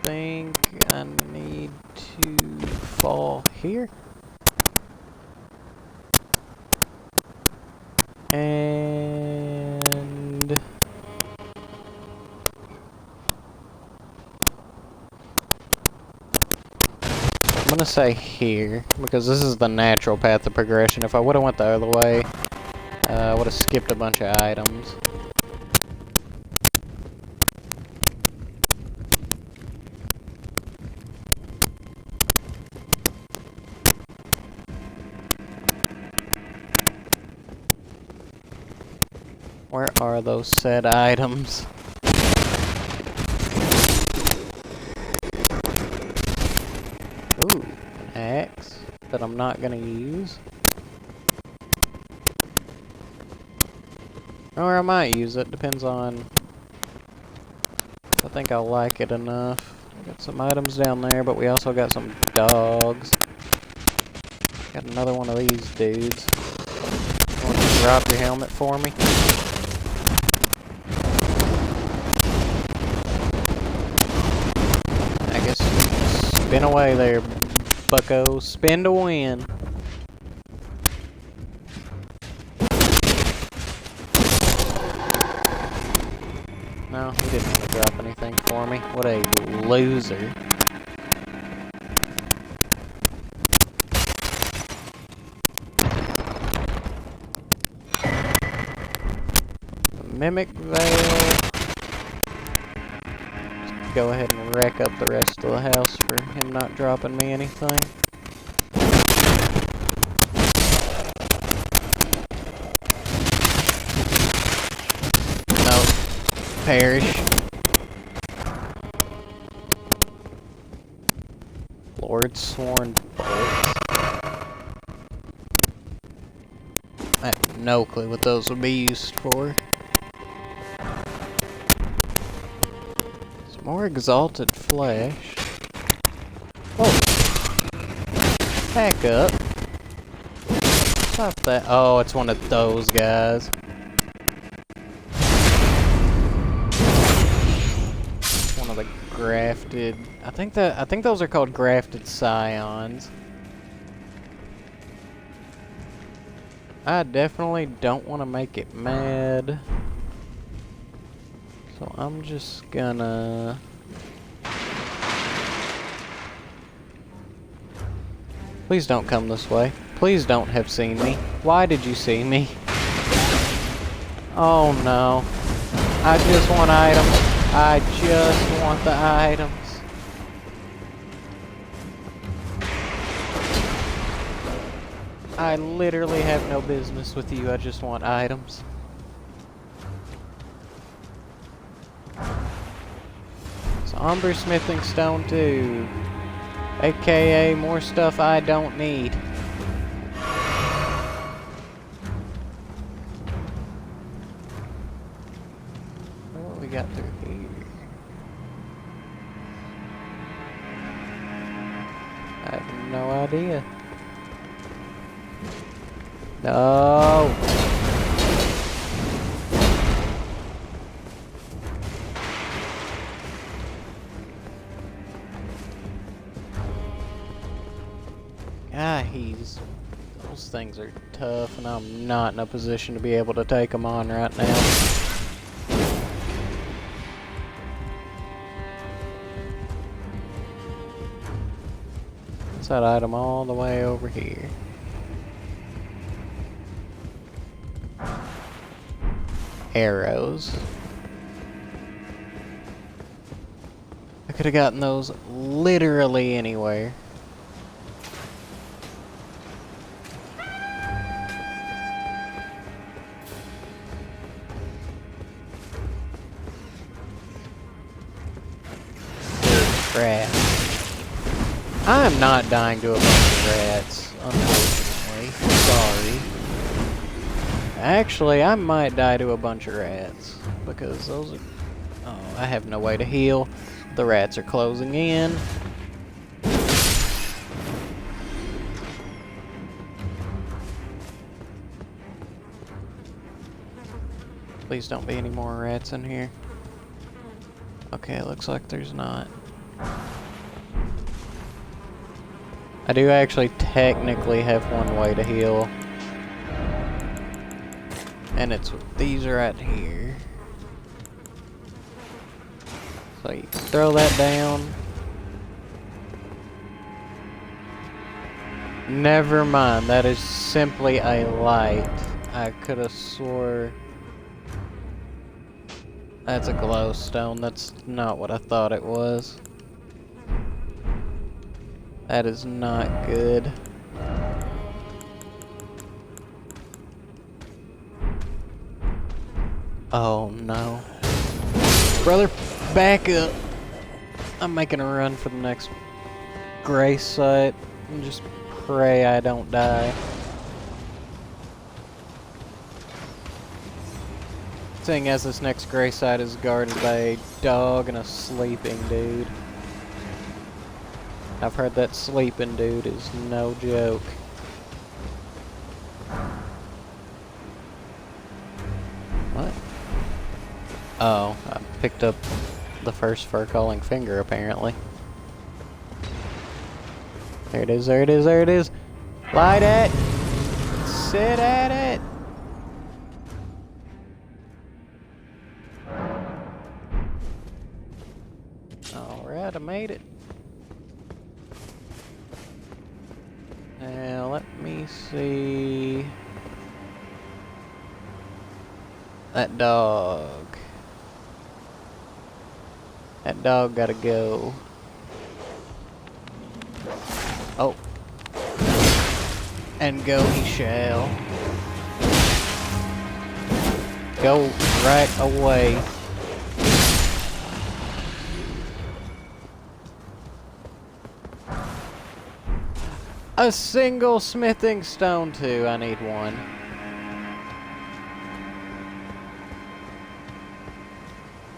I think I need to fall here. And I'm gonna say here because this is the natural path of progression. If I would have went the other way, I would have skipped a bunch of items. Where are those said items? Ooh, an axe that I'm not gonna use. Or I might use it, depends on if I think I'll like it enough. Got some items down there, but we also got some dogs. Got another one of these dudes. Want to drop your helmet for me? Spin away there, bucko. Spin to win. No, he didn't want to drop anything for me. What a loser. Mimic veil. Go ahead and wreck up the rest of the house for him not dropping me anything. No. Perish. Lord Sworn bolts. I have no clue what those would be used for. More exalted flesh. Oh! Back up. Stop that. Oh, it's one of those guys. One of the grafted. I think those are called grafted scions. I definitely don't want to make it mad. So I'm just gonna... Please don't come this way. Please don't have seen me. Why did you see me? Oh no. I just want items. I just want the items. I literally have no business with you. I just want items. Umber smithing stone 2, aka more stuff I don't need. What we got through here? I have no idea. No. things are tough, and I'm not in a position to be able to take them on right now. It's that item all the way over here. Arrows. I could have gotten those literally anywhere. Rats. I'm not dying to a bunch of rats, unfortunately. Sorry. Actually, I might die to a bunch of rats, because those are... Oh, I have no way to heal. The rats are closing in. Please don't be any more rats in here. Okay, it looks like there's not. I do actually technically have one way to heal. And it's with these right here. So you throw that down. Never mind, that is simply a light. I could have swore... That's a glowstone. That's not what I thought it was. That is not good. Oh no. Brother, back up. I'm making a run for the next grace site and just pray I don't die. Seeing as this next gray site is guarded by a dog and a sleeping dude. I've heard that sleeping dude is no joke. What? Oh, I picked up the first fur-calling finger apparently. There it is, there it is, there it is! Light it! Sit at it! Alright, I made it. Now, let me see... That dog. That dog gotta go. Oh. And go he shall. Go right away. A single smithing stone too. I need one.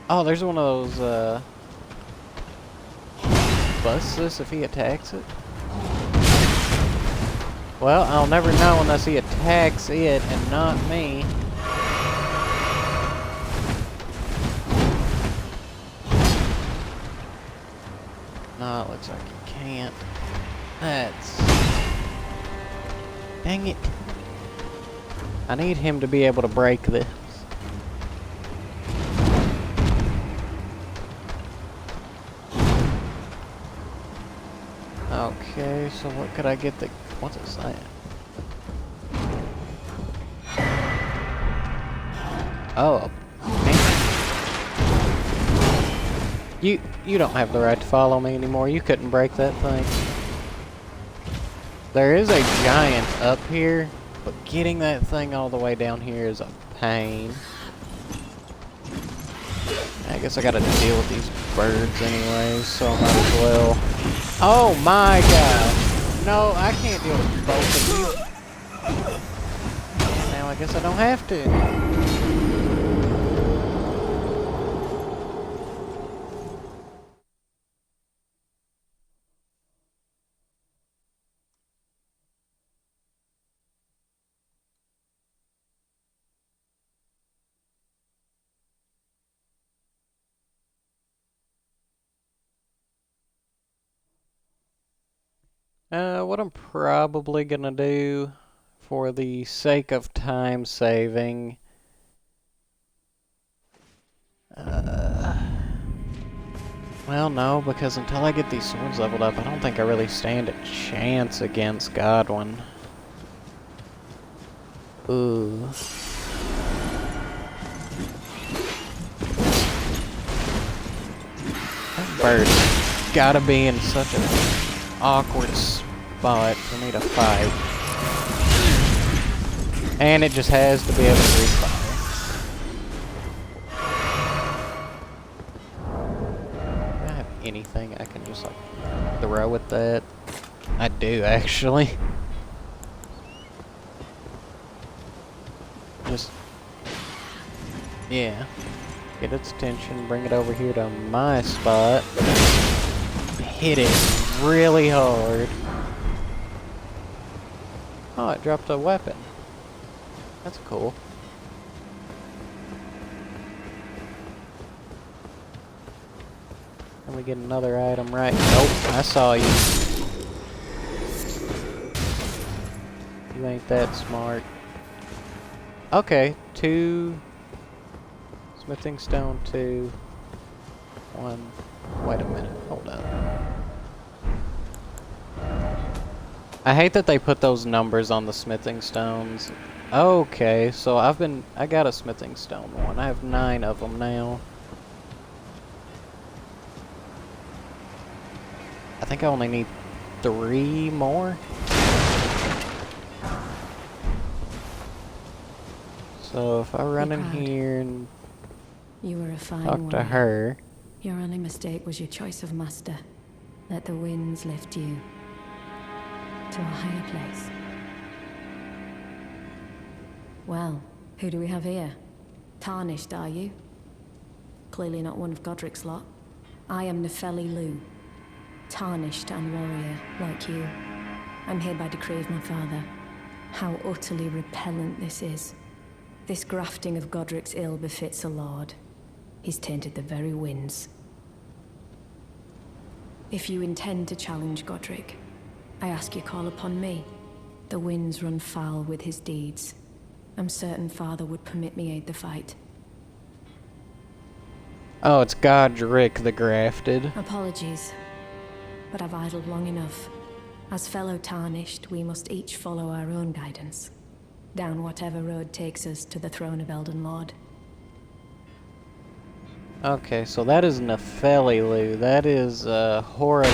Oh, there's one of those, bust this if he attacks it? Well, I'll never know unless he attacks it and not me. No, it looks like you can't. That's... Dang it. I need him to be able to break this. Okay, so what could I get the... What's it saying? Oh. You don't have the right to follow me anymore. You couldn't break that thing. There is a giant up here, but getting that thing all the way down here is a pain. I guess I gotta deal with these birds anyways, so I might as well. Oh my god! No, I can't deal with both of you. Now I guess I don't have to. What I'm probably gonna do for the sake of time saving, well, no, because until I get these swords leveled up, I don't think I really stand a chance against Godwin. Ooh. That bird's gotta be in such an awkward spot for me to fight. And it just has to be able to refire. Do I have anything I can just like throw at that? I do actually. Just, yeah. Get its attention, bring it over here to my spot. Hit it really hard. Oh, it dropped a weapon. That's cool. And we get another item right. Nope, I saw you. You ain't that smart. Okay, 2 smithing stone, 2, 1. Wait a minute, hold up. I hate that they put those numbers on the smithing stones. Okay, so I got a smithing stone one. I have 9 of them now. I think I only need 3 more. So if I run in here and You were a fine talk to warrior. her. Your only mistake was your choice of master. Let the winds lift you to a higher place. Well, who do we have here? Tarnished, are you? Clearly not one of Godrick's lot. I am Nefeli Lu. Tarnished and warrior, like you. I'm here by decree of my father. How utterly repellent this is. This grafting of Godrick's ill befits a lord. He's tainted the very winds. If you intend to challenge Godrick, I ask you call upon me. The winds run foul with his deeds. I'm certain father would permit me aid the fight. Oh, it's Godrick the Grafted. Apologies, but I've idled long enough. As fellow Tarnished, we must each follow our own guidance. Down whatever road takes us to the throne of Elden Lord. Okay, so that is Nefeli Lu. That is Horalu's.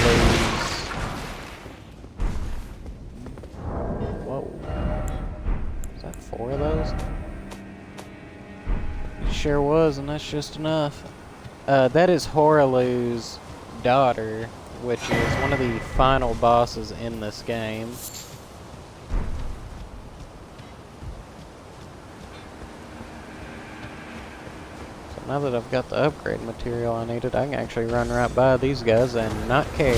Whoa. Is that 4 of those? It sure was, and that's just enough. That is Horalu's daughter, which is one of the final bosses in this game. Now that I've got the upgrade material I needed, I can actually run right by these guys and not care.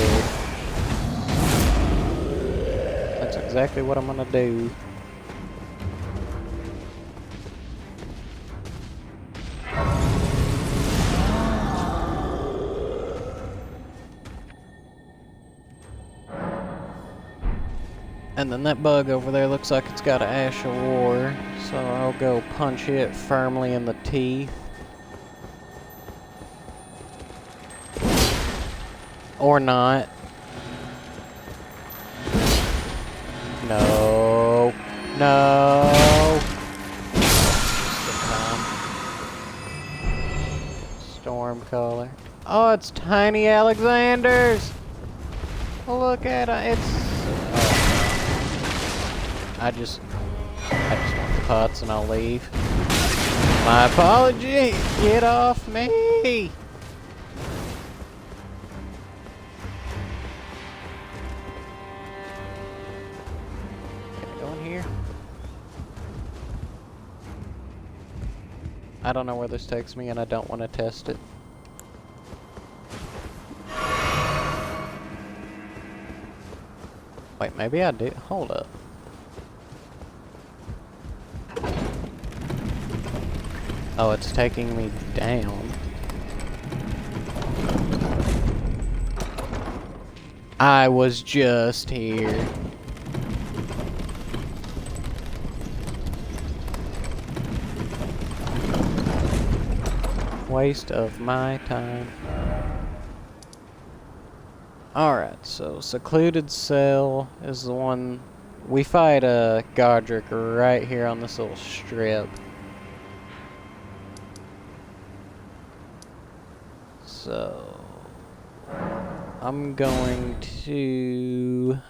That's exactly what I'm gonna do. And then that bug over there looks like it's got an Ash of War, so I'll go punch it firmly in the teeth. Or not. No. No. Stormcaller. Oh, it's Tiny Alexander's. Look at it. It's. I just want the pots and I'll leave. My apologies. Get off me. I don't know where this takes me and I don't want to test it. Wait, maybe I do. Hold up. Oh, it's taking me down. I was just here. Waste of my time. Alright, so secluded cell is the one. We fight Godrick right here on this little strip. So I'm going to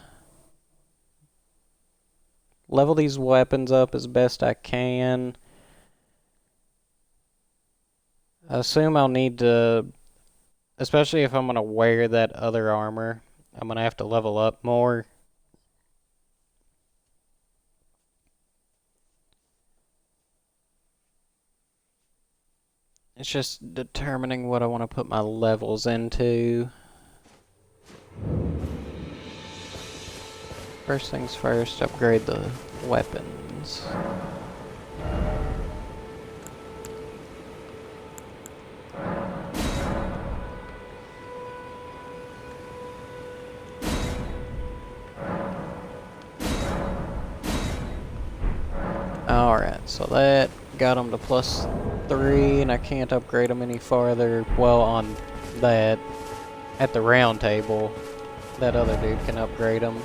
level these weapons up as best I can. I assume I'll need to, especially if I'm going to wear that other armor, I'm going to have to level up more. It's just determining what I want to put my levels into. First things first, upgrade the weapons. Alright, so that got them to +3, and I can't upgrade them any farther. Well, on that, at the round table, that other dude can upgrade them.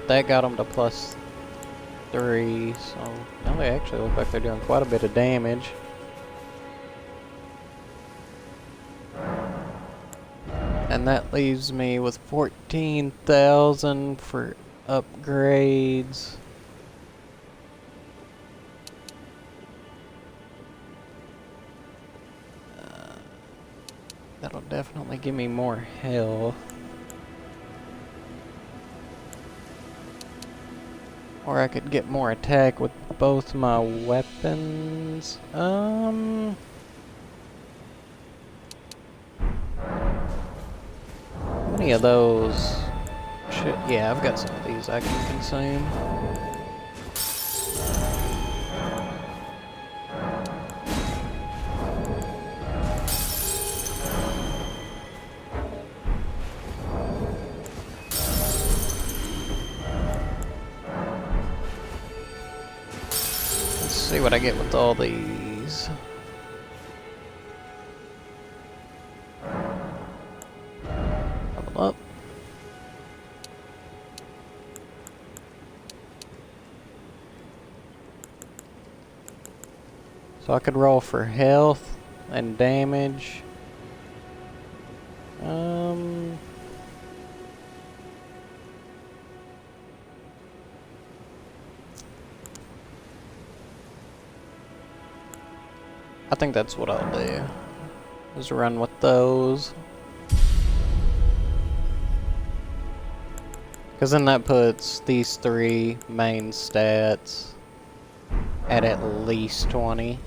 That got them to +3, so now they actually look like they're doing quite a bit of damage. And that leaves me with 14,000 for upgrades. That'll definitely give me more health. Or I could get more attack with both my weapons. How many of those? Yeah, I've got some of these I can consume. See what I get with all these. Level up. So I could roll for health and damage. I think that's what I'll do. Is run with those. Because then that puts these 3 main stats at least 20.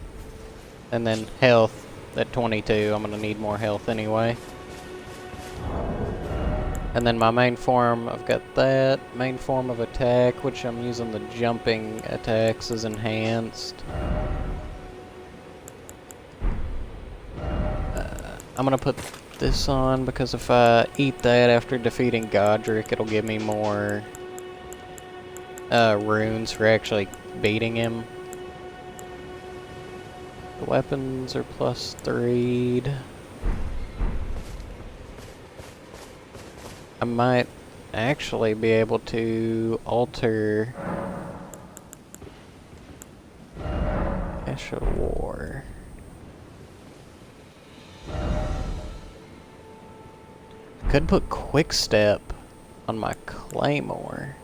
And then health at 22. I'm going to need more health anyway. And then my main form, I've got that. Main form of attack, which I'm using the jumping attacks, is enhanced. I'm gonna put this on because if I eat that after defeating Godrick, it'll give me more runes for actually beating him. The weapons are +3'd. I might actually be able to alter Ash of War. Could put Quick Step on my Claymore.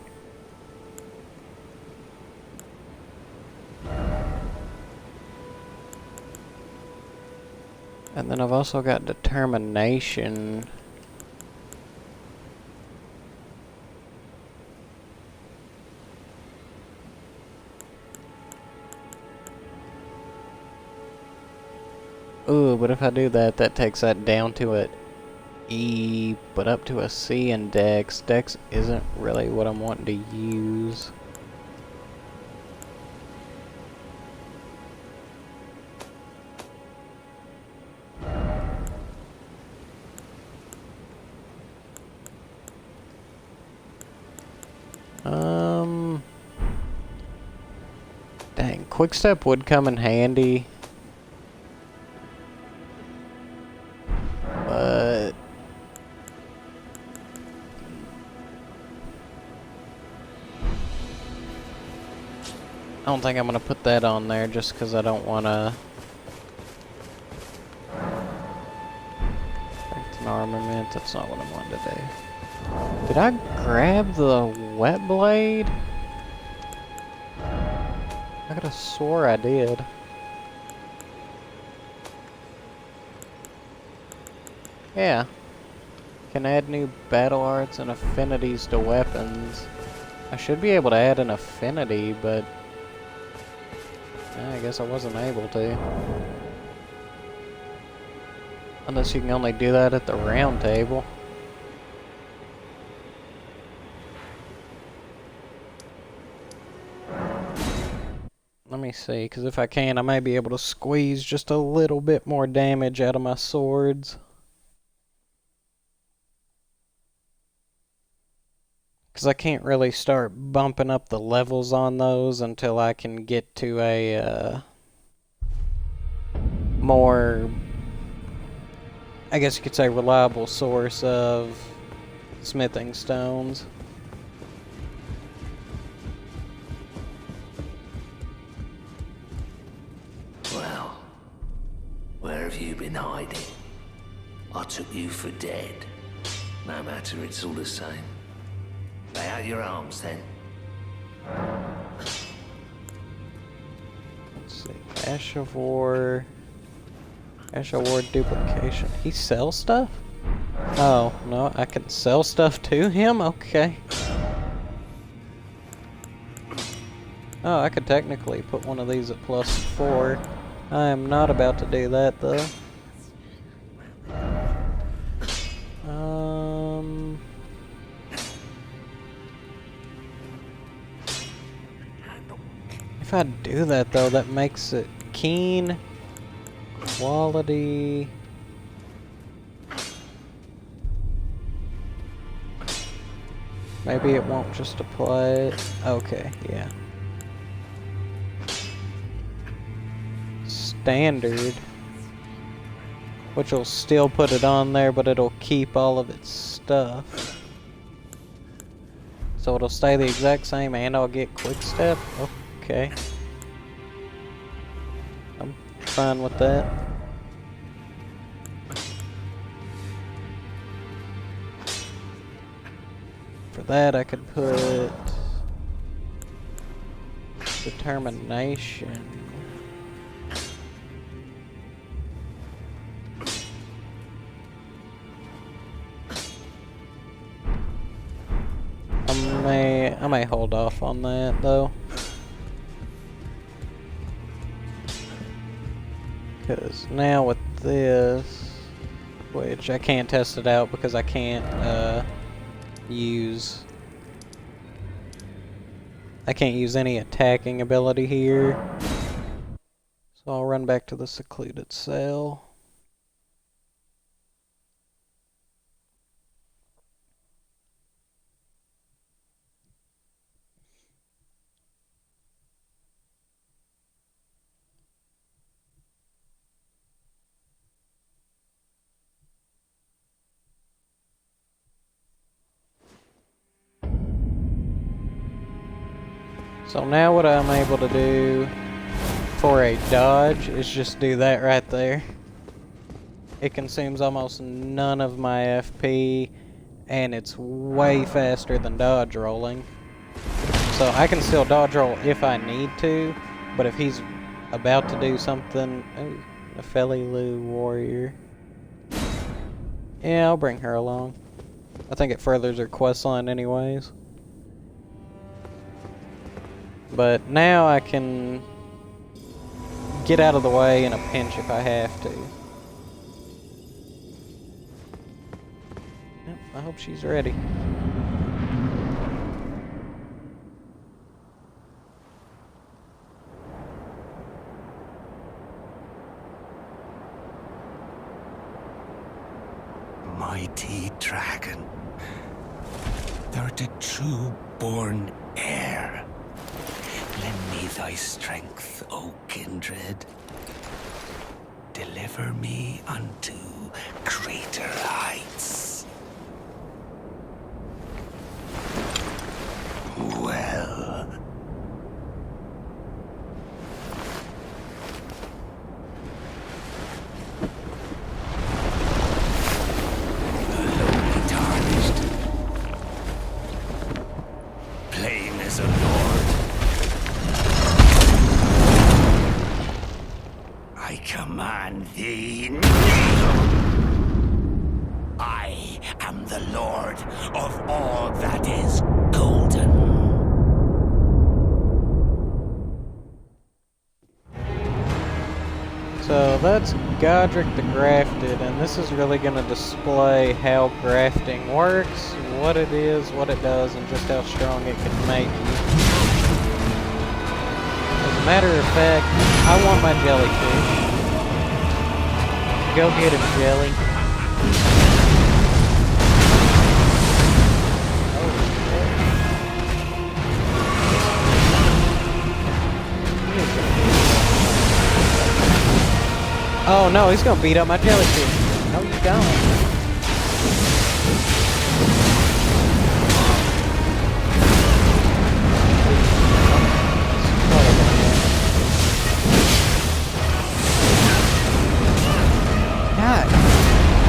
And then I've also got Determination. Ooh, but if I do that, that takes that down to a E, but up to a C in Dex. Dex isn't really what I'm wanting to use. Dang, Quick Step would come in handy I don't think I'm gonna put that on there just because I don't wanna. It's an armament, that's not what I wanted to do. Did I grab the wet blade? I could have swore I did. Yeah. Can add new battle arts and affinities to weapons. I should be able to add an affinity, but I guess I wasn't able to. Unless you can only do that at the round table. Let me see, because if I can, I may be able to squeeze just a little bit more damage out of my swords. Because I can't really start bumping up the levels on those until I can get to a more, I guess you could say, reliable source of smithing stones. Well, where have you been hiding? I took you for dead. No matter, it's all the same. Lay out your arms, then. Let's see. Ash of War duplication. He sells stuff? Oh, no, I can sell stuff to him? Okay. Oh, I could technically put one of these at +4. I am not about to do that, though. If I do that, though, that makes it keen, quality. Maybe it won't just apply it. Okay, yeah. Standard. Which will still put it on there, but it'll keep all of its stuff. So it'll stay the exact same and I'll get quick step? Okay. I'm fine with that. For that I could put determination. I may hold off on that though. Because now with this, which I can't test it out because I can't use any attacking ability here. So I'll run back to the secluded cell. So now what I'm able to do for a dodge is just do that right there. It consumes almost none of my FP, and it's way faster than dodge rolling. So I can still dodge roll if I need to, but if he's about to do something... Ooh, a Felilu warrior. Yeah, I'll bring her along. I think it furthers her questline anyways. But now I can get out of the way in a pinch if I have to. Yep, I hope she's ready. Mighty dragon, thou'rt a true-born heir. Lend me thy strength, O kindred. Deliver me unto greater heights. Well, command thee. I am the Lord of all that is golden. So that's Godrick the Grafted, and this is really going to display how grafting works, what it is, what it does, and just how strong it can make you. As a matter of fact, I want my jellyfish. Go get him, Jelly. Oh no, he's gonna beat up my jellyfish. No, you don't. God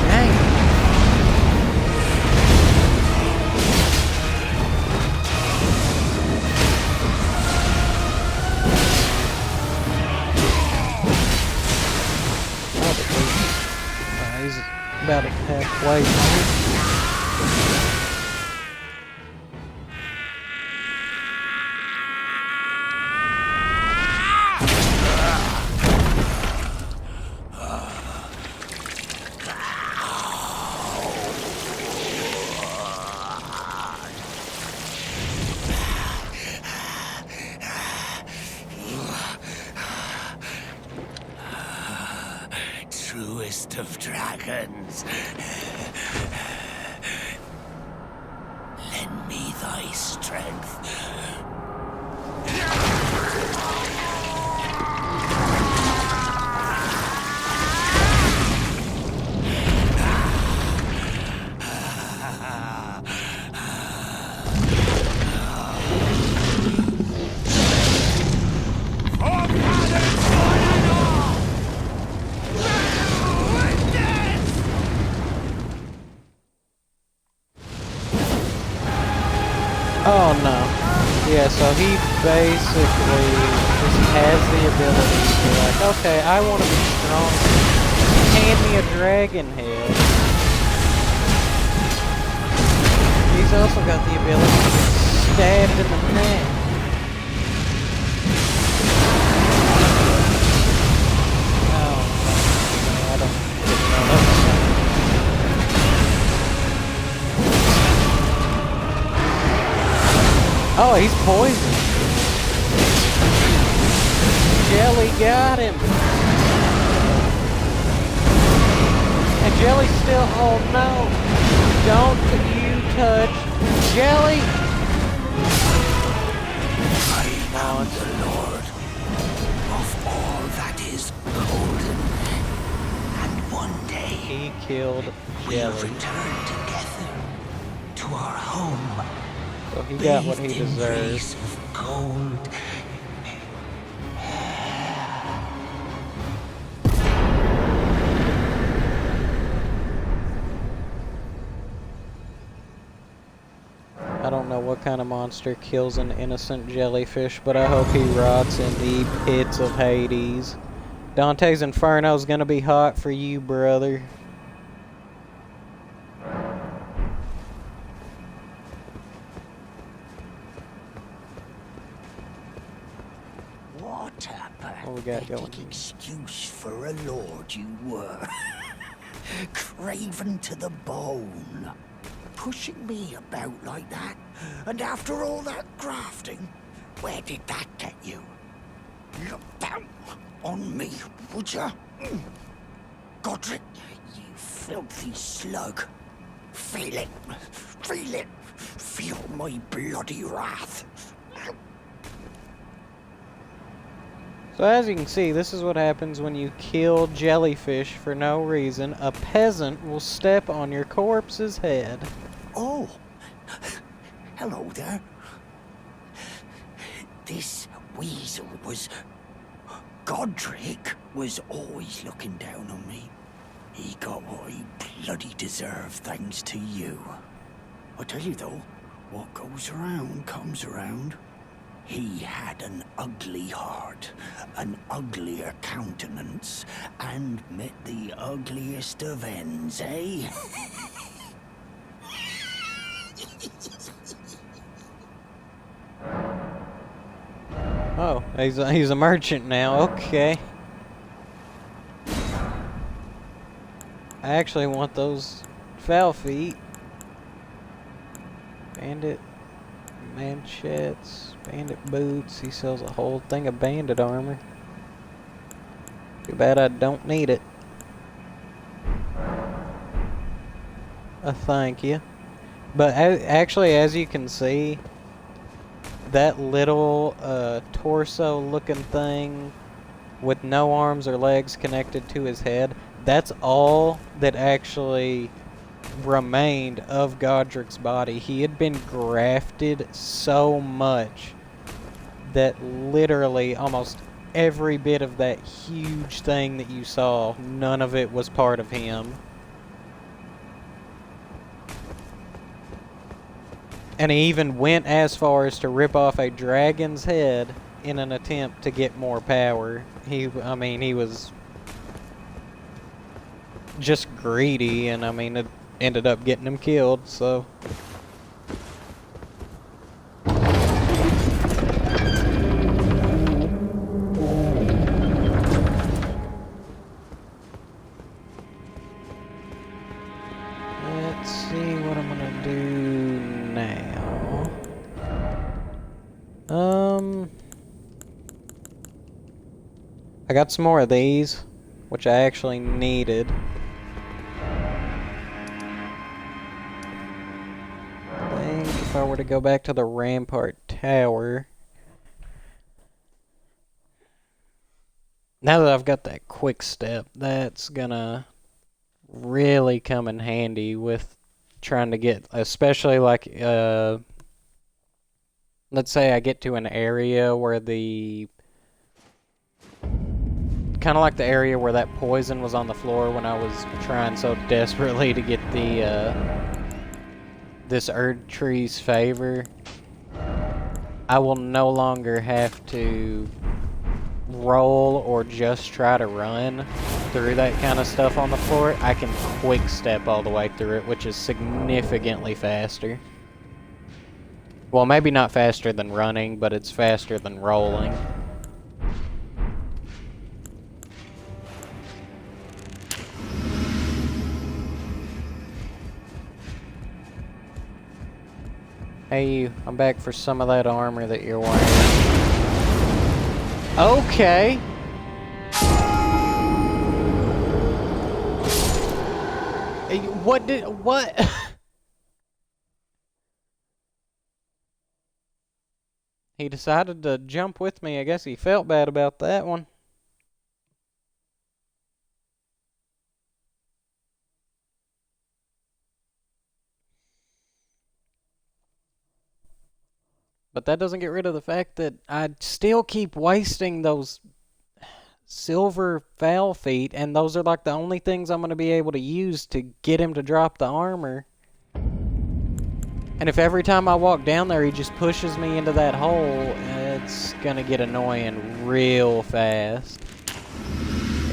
dang. He's about halfway. Truest of dragons. Lend me thy strength. Oh no. Yeah, so he basically just has the ability to be like, okay, I want to be strong. Hand me a dragon head. He's also got the ability to get stabbed in the neck. Oh, I don't know. Oh, he's poisoned. Jelly got him. And Jelly's still, oh no. Don't you touch Jelly. I am the Lord of all that is golden. And one day He killed we'll Jelly. return together to our home. So he got what he bathed in deserved. rays of gold. I don't know what kind of monster kills an innocent jellyfish, but I hope he rots in the pits of Hades. Dante's Inferno is gonna be hot for you, brother. What a What we got going? pathetic excuse for a lord you were. Craven to the bone. Pushing me about like that. And after all that grafting, where did that get you? Look down on me, would ya? Godrick, you filthy slug. Feel it. Feel it. Feel my bloody wrath. So as you can see, this is what happens when you kill jellyfish for no reason. A peasant will step on your corpse's head. Oh, hello there. This weasel was... Godrick was always looking down on me. He got what he bloody deserved thanks to you. I tell you though, what goes around comes around. He had an ugly heart, an uglier countenance, and met the ugliest of ends, eh? Oh, he's a merchant now. Okay. I actually want those foul feet. Bandit manchettes, bandit boots. He sells a whole thing of bandit armor. Too bad I don't need it. Thank you. But actually, as you can see, that little torso looking thing with no arms or legs connected to his head, that's all that actually remained of Godrick's body. He had been grafted so much that literally almost every bit of that huge thing that you saw, none of it was part of him. And he even went as far as to rip off a dragon's head in an attempt to get more power. I mean, he was just greedy, and I mean, it ended up getting him killed, so. Let's see what I'm gonna do now. I got some more of these, which I actually needed. I think if I were to go back to the Rampart Tower, now that I've got that quick step, that's gonna really come in handy with trying to get, especially like, let's say I get to an area where kind of like the area where that poison was on the floor when I was trying so desperately to get this Erd Tree's favor. I will no longer have to roll or just try to run through that kind of stuff on the floor. I can quick step all the way through it, which is significantly faster. Well, maybe not faster than running, but it's faster than rolling. Hey, I'm back for some of that armor that you're wearing. Okay. Hey, what? He decided to jump with me. I guess he felt bad about that one. But that doesn't get rid of the fact that I still keep wasting those silver foul feet, and those are like the only things I'm going to be able to use to get him to drop the armor. And if every time I walk down there he just pushes me into that hole, it's going to get annoying real fast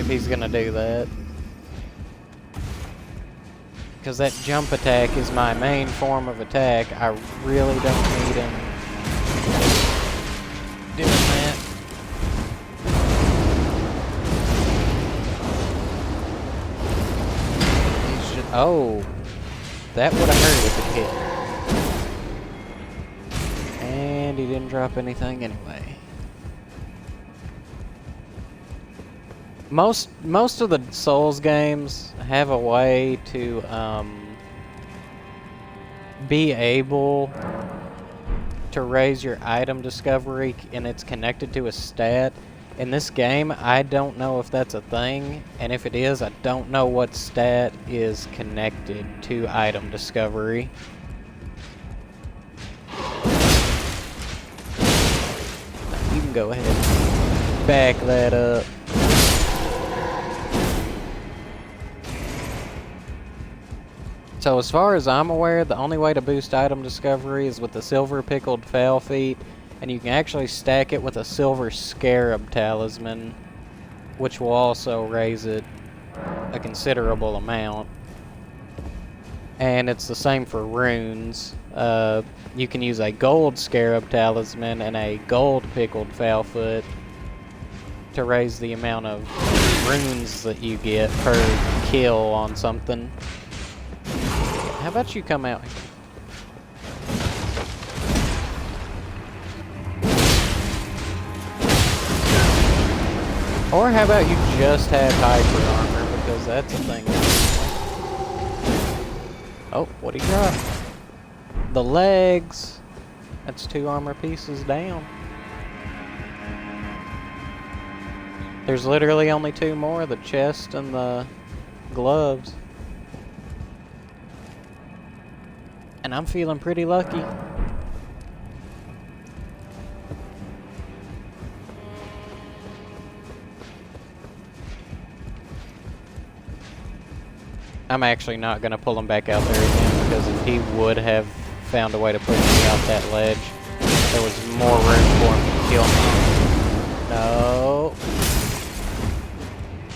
if he's going to do that. Because that jump attack is my main form of attack. I really don't need him doing that. Oh, that would have hurt if it hit. And he didn't drop anything anyway. Most of the Souls games have a way to be able to raise your item discovery, and it's connected to a stat. In this game, I don't know if that's a thing, and if it is, I don't know what stat is connected to item discovery. You can go ahead and back that up. So as far as I'm aware, the only way to boost item discovery is with the silver pickled foul feet And you can actually stack it with a silver scarab talisman, which will also raise it a considerable amount. And it's the same for runes. You can use a gold scarab talisman and a gold pickled foulfoot to raise the amount of runes that you get per kill on something. How about you come out here? Or how about you just have hyper armor, because that's a thing. Oh, what'd he drop? The legs. That's 2 armor pieces down. There's literally only 2 more, the chest and the gloves. And I'm feeling pretty lucky. I'm actually not going to pull him back out there again, because if he would have found a way to push me out that ledge, there was more room for him to kill me. No.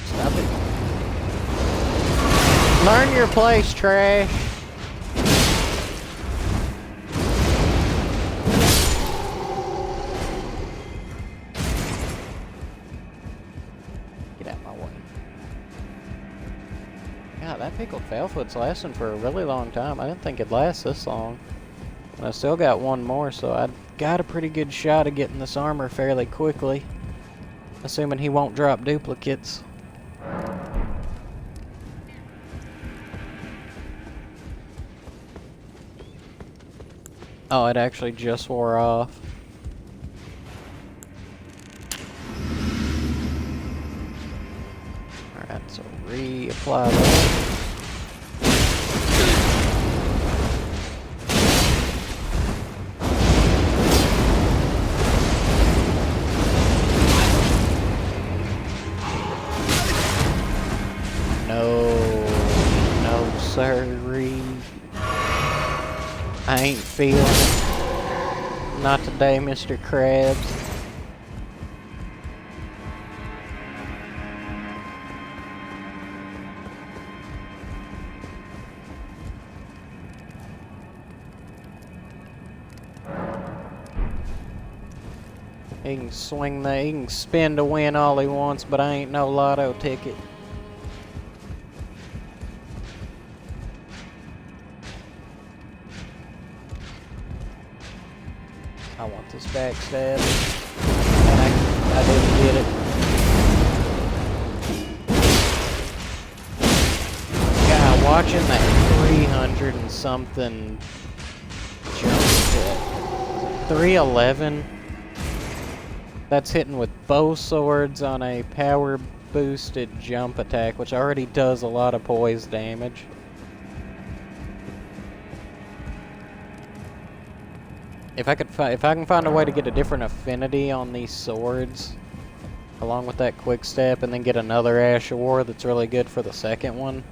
Stop it. Learn your place, trash. Get out of my way. God, that pickled foulfoot's lasting for a really long time. I didn't think it'd last this long. And I still got 1 more, so I got a pretty good shot of getting this armor fairly quickly. Assuming he won't drop duplicates. Oh, it actually just wore off. Alright, so reapply that. No, sirree. I ain't feeling it. Not today, Mr. Krabs. He can swing that, he can spin to win all he wants, but I ain't no lotto ticket. I want this backstab. And I didn't get it. God, watching that 300 and something jump to 311. That's hitting with both swords on a power boosted jump attack, which already does a lot of poise damage. If I can find a way to get a different affinity on these swords, along with that quick step, and then get another Ash of War that's really good for the second one,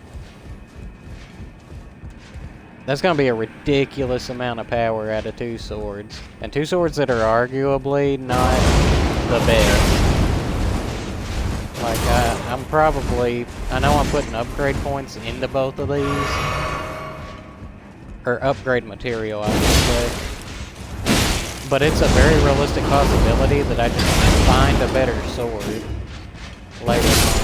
that's gonna be a ridiculous amount of power out of 2 swords, and 2 swords that are arguably not the best. Like I know I'm putting upgrade points into both of these, or upgrade material, I should say. But it's a very realistic possibility that I just find a better sword later on.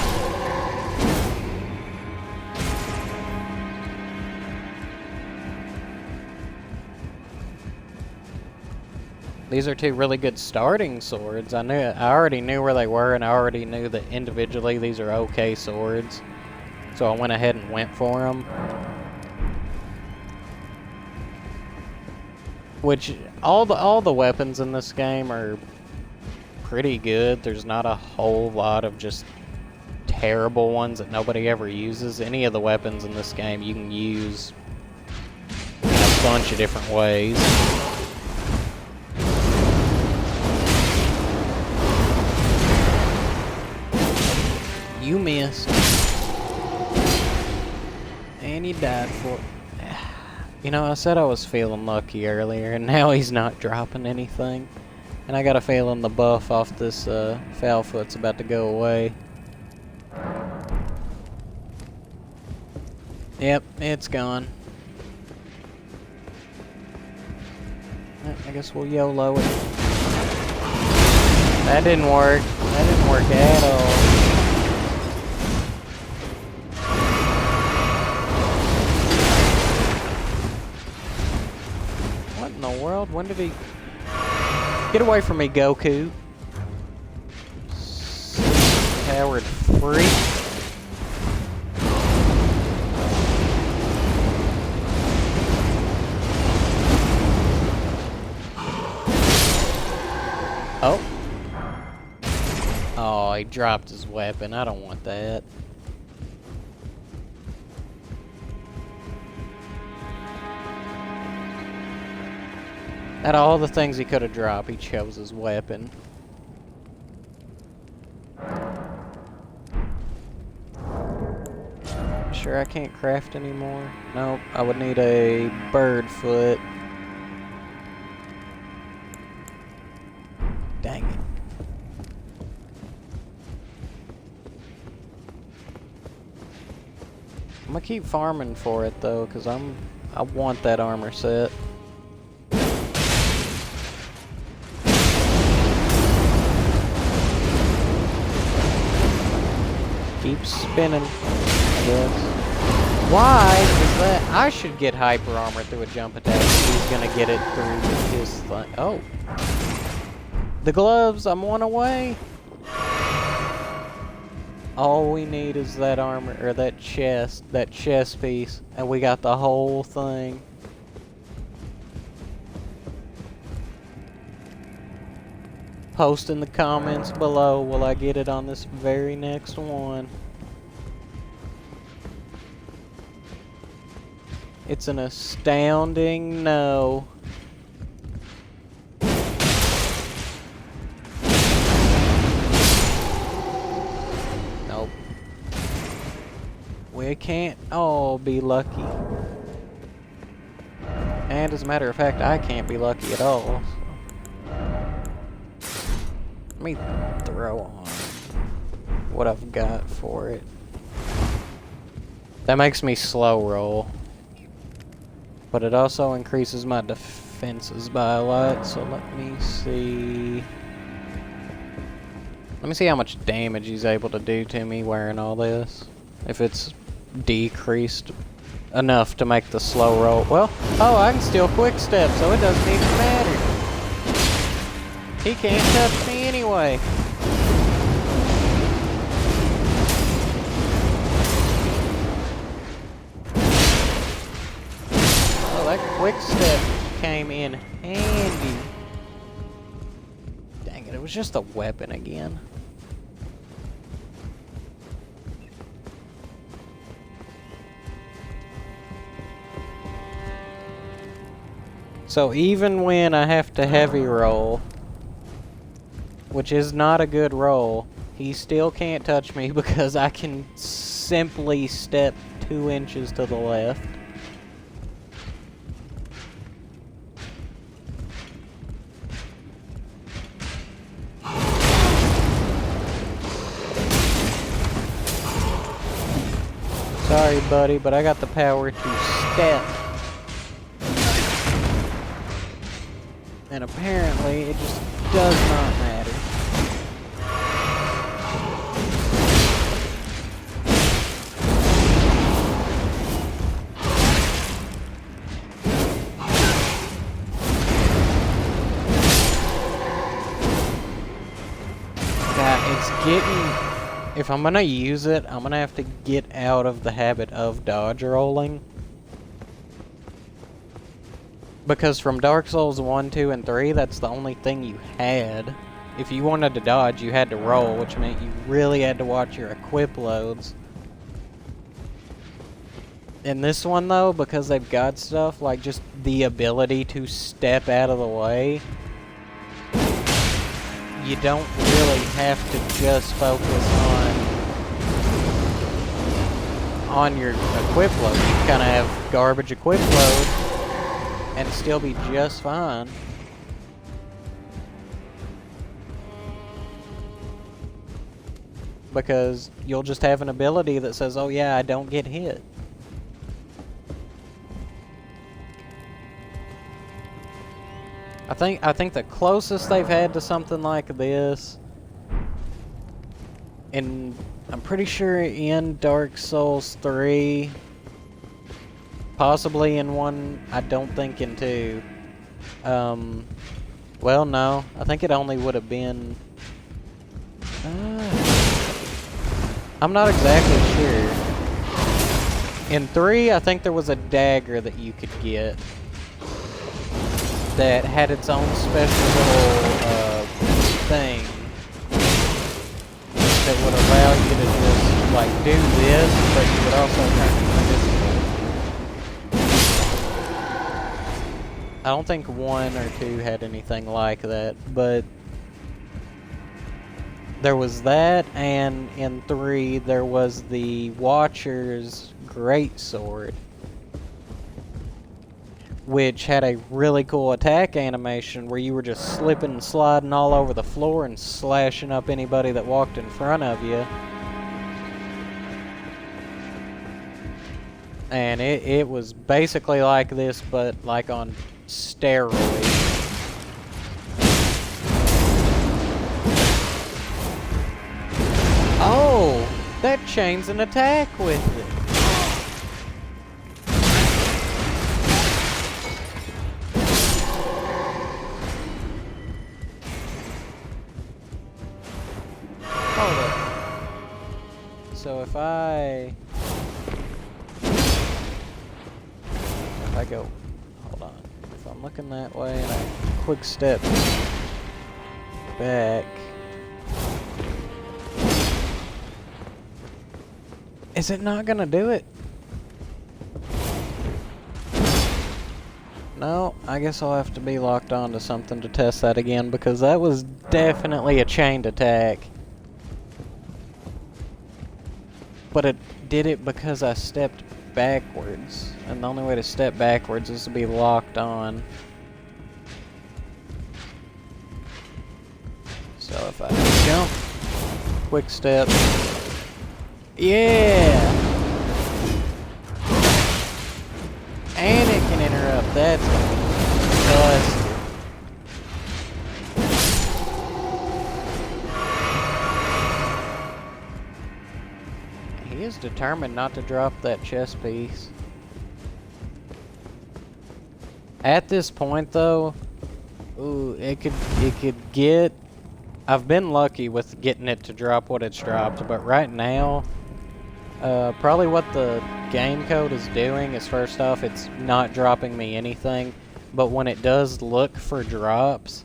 These are 2 really good starting swords. I already knew where they were, and I already knew that individually these are okay swords. So I went ahead and went for them. Which all the weapons in this game are pretty good. There's not a whole lot of just terrible ones that nobody ever uses. Any of the weapons in this game you can use in a bunch of different ways. You missed. And you died for it. You know, I said I was feeling lucky earlier, and now he's not dropping anything. And I got a feeling the buff off this foul foot's about to go away. Yep, it's gone. I guess we'll YOLO it. That didn't work. That didn't work at all. What in the world? When did he... Get away from me, Goku. Powered freak. Oh. Oh, he dropped his weapon. I don't want that. Out of all the things he could have dropped, he chose his weapon. Sure I can't craft anymore? Nope, I would need a bird foot. Dang it. I'm gonna keep farming for it though, cause I want that armor set. Keep spinning, I guess. Why is that? I should get hyper armor through a jump attack. He's gonna get it through his thing. Oh. The gloves, I'm one away. All we need is that armor, or that chest piece, and we got the whole thing. Post in the comments below, will I get it on this very next one? It's an astounding no. Nope. We can't all be lucky. And as a matter of fact, I can't be lucky at all. Let me throw on what I've got for it. That makes me slow roll. But it also increases my defenses by a lot, so let me see. Let me see how much damage he's able to do to me wearing all this. If it's decreased enough to make the slow roll. Well, oh, I can still quick step, so it doesn't even matter. He can't touch me anyway. Oh, that quick step came in handy. Dang it, it was just a weapon again. So even when I have to heavy roll, which is not a good roll, he still can't touch me because I can simply step 2 inches to the left. Sorry, buddy, but I got the power to step. And apparently, it just does not matter. Yeah, it's getting... If I'm gonna use it, I'm gonna have to get out of the habit of dodge rolling. Because from Dark Souls 1, 2, and 3, that's the only thing you had. If you wanted to dodge, you had to roll, which meant you really had to watch your equip loads. In this one, though, because they've got stuff like just the ability to step out of the way, you don't really have to just focus on your equip load. You kind of have garbage equip load and still be just fine. because you'll just have an ability that says, oh yeah, I don't get hit. I think the closest they've had to something like this, and I'm pretty sure in Dark Souls 3, possibly in 1, I don't think in 2. Well, no, I think it only would have been... I'm not exactly sure. In 3, I think there was a dagger that you could get that had its own special little thing that would allow you to just like do this, but you would also turn invisible. I don't think 1 or 2 had anything like that, but there was that, and in 3 there was the Watcher's Greatsword, which had a really cool attack animation where you were just slipping and sliding all over the floor and slashing up anybody that walked in front of you. And it was basically like this, but like on steroids. Oh, that chains an attack with it. So if I go, hold on, if I'm looking that way and I quick step back, is it not gonna do it? No, I guess I'll have to be locked on to something to test that again, because that was definitely a chained attack. But it did it because I stepped backwards. And the only way to step backwards is to be locked on. So if I jump, quick step. Yeah! And it can interrupt. That's busted. He is determined not to drop that chest piece. At this point, though, ooh, it could get. I've been lucky with getting it to drop what it's dropped, but right now, probably what the game code is doing is, first off, it's not dropping me anything, but when it does look for drops,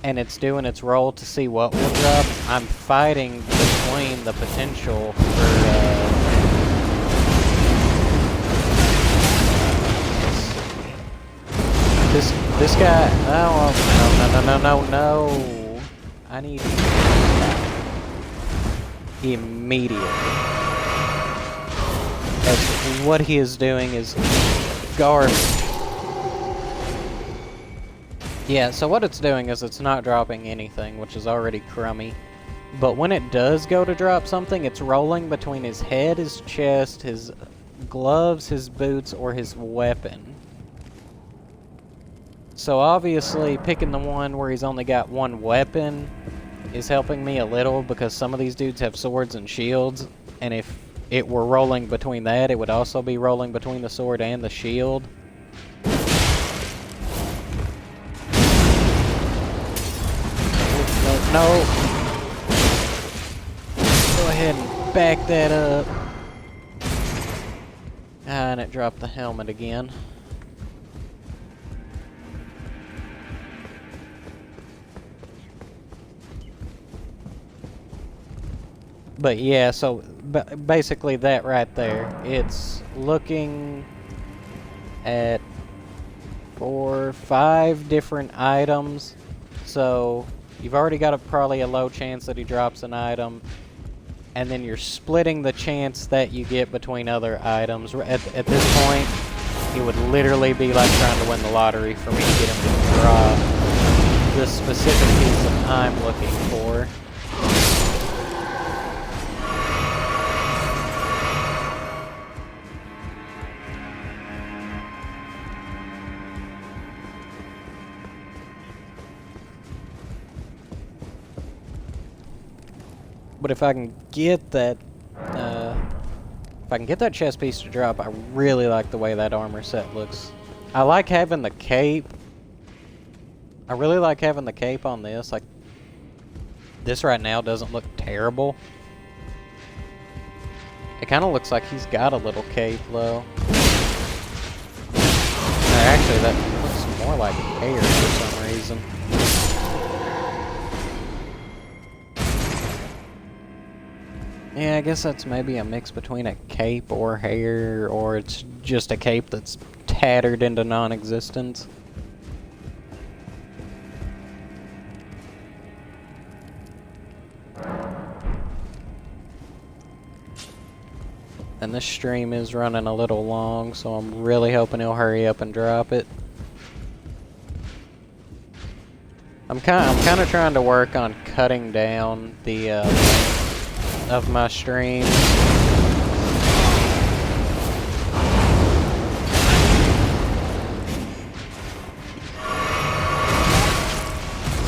and it's doing its roll to see what will drop, I'm fighting between the potential for, this guy, oh, no. I need immediately. As what he is doing is garbage. Yeah, so what it's doing is it's not dropping anything, which is already crummy. But when it does go to drop something, it's rolling between his head, his chest, his gloves, his boots, or his weapon. So obviously, picking the one where he's only got one weapon is helping me a little, because some of these dudes have swords and shields, and if it were rolling between that, it would also be rolling between the sword and the shield. No. Go ahead and back that up. And it dropped the helmet again. But yeah, so basically that right there, it's looking at 4 or 5 different items. So you've already got probably a low chance that he drops an item, and then you're splitting the chance that you get between other items. At this point, it would literally be like trying to win the lottery for me to get him to drop the specific piece that I'm looking for. But if I can get that, chest piece to drop, I really like the way that armor set looks. I like having the cape. I really like having the cape on this. Like, this right now doesn't look terrible. It kind of looks like he's got a little cape, though. Actually, that looks more like hair for some reason. Yeah, I guess that's maybe a mix between a cape or hair, or it's just a cape that's tattered into non-existence. And this stream is running a little long, so I'm really hoping he'll hurry up and drop it. I'm kind of trying to work on cutting down the length of my stream.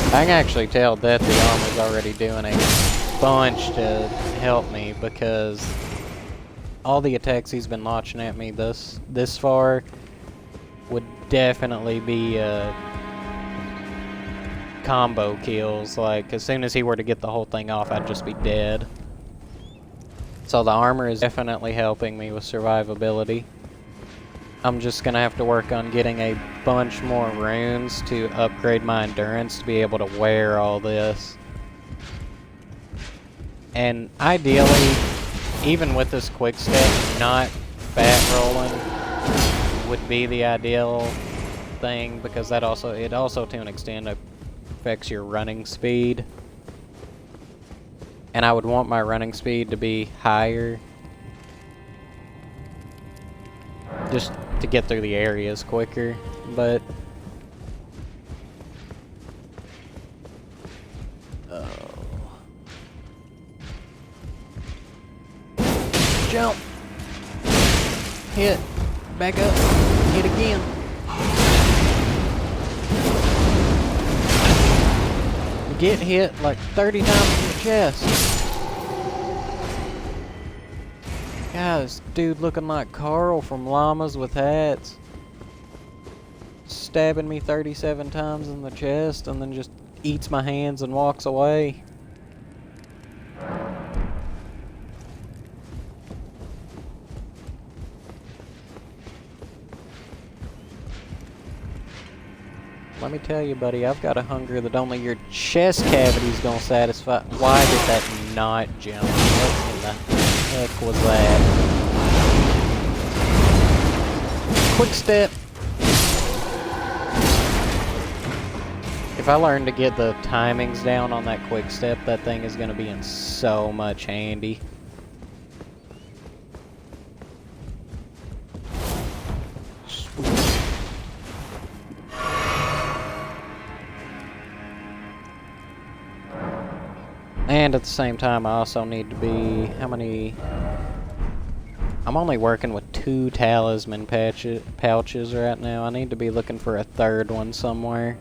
I can actually tell that the armor's already doing a bunch to help me, because all the attacks he's been launching at me this far would definitely be combo kills. Like, as soon as he were to get the whole thing off, I'd just be dead. So the armor is definitely helping me with survivability. I'm just gonna have to work on getting a bunch more runes to upgrade my endurance to be able to wear all this. And ideally, even with this quick step, not fat rolling would be the ideal thing, because it also to an extent affects your running speed. And I would want my running speed to be higher, just to get through the areas quicker, but jump, hit, back up, hit again. Get hit like 30 times in the chest. God, this dude looking like Carl from Llamas with Hats. Stabbing me 37 times in the chest and then just eats my hands and walks away. Let me tell you, buddy, I've got a hunger that only your chest cavity's gonna satisfy. Why did that not jump? What in the heck was that? Quick step. If I learn to get the timings down on that quick step, that thing is gonna be in so much handy. And at the same time, I also need to be... How many... I'm only working with 2 talisman pouches right now. I need to be looking for a 3rd one somewhere.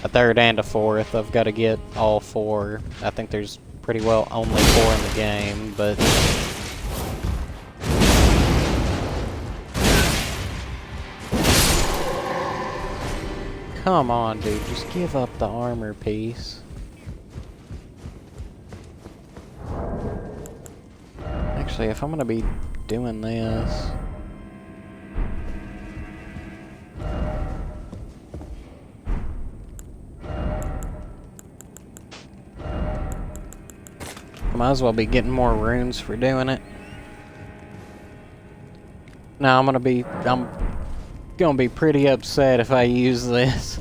A 3rd and a 4th. I've got to get all 4. I think there's pretty well only 4 in the game, but... Come on, dude. Just give up the armor piece. Actually, if I'm gonna be doing this... I might as well be getting more runes for doing it. Now I'm gonna be pretty upset if I use this.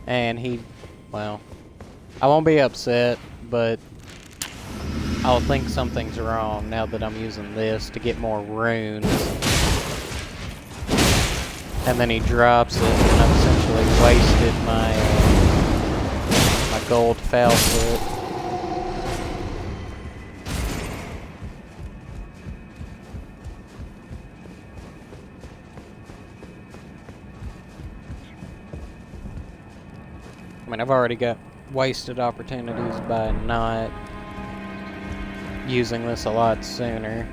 And well, I won't be upset, but I'll think something's wrong now that I'm using this to get more runes. And then he drops it, and I've essentially wasted my gold foul foot. I mean, I've already got wasted opportunities by not using this a lot sooner.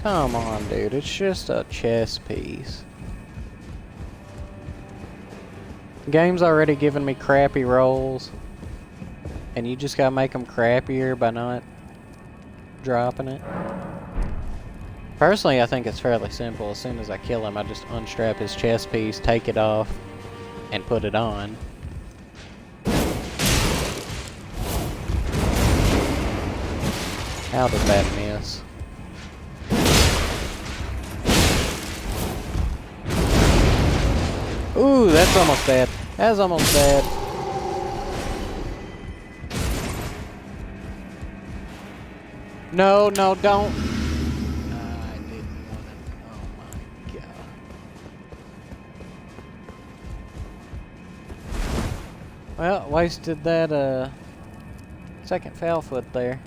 Come on, dude, it's just a chess piece. The game's already giving me crappy rolls, and you just gotta make them crappier by not dropping it. Personally, I think it's fairly simple. As soon as I kill him, I just unstrap his chess piece, take it off, and put it on. How did that miss? Ooh, that's almost dead. That's almost dead. No, no, don't. I didn't want to. Oh my god. Well, wasted that second foul foot there.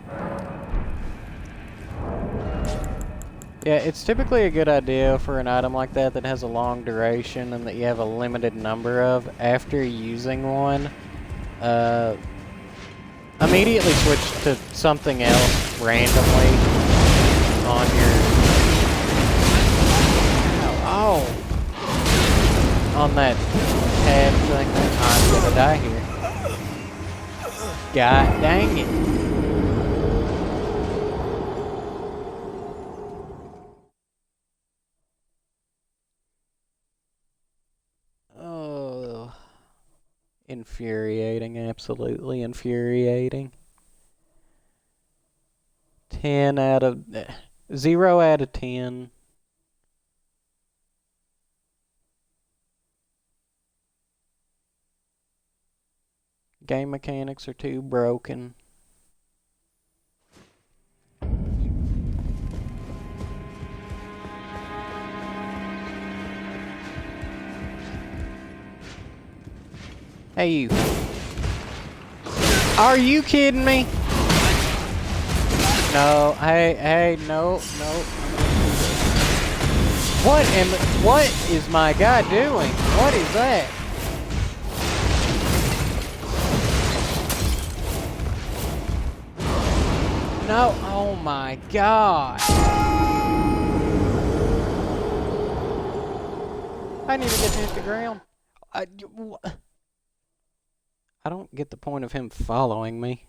Yeah, it's typically a good idea for an item like that that has a long duration and that you have a limited number of. After using one, immediately switch to something else randomly on your... Oh! On that tab thing. I'm gonna die here. God dang it. Infuriating, absolutely infuriating. 0 out of 10. Game mechanics are too broken. Hey, you. Are you kidding me? No, hey, no. What is my guy doing? What is that? No, oh my god. I need to get to hit the ground. I don't get the point of him following me.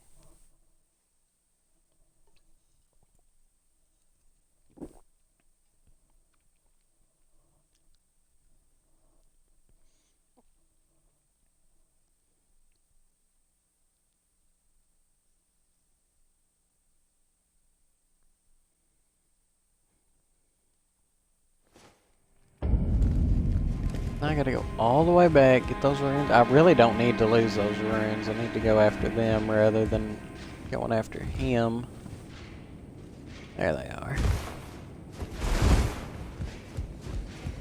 I gotta go all the way back, get those runes. I really don't need to lose those runes. I need to go after them rather than going after him. There they are.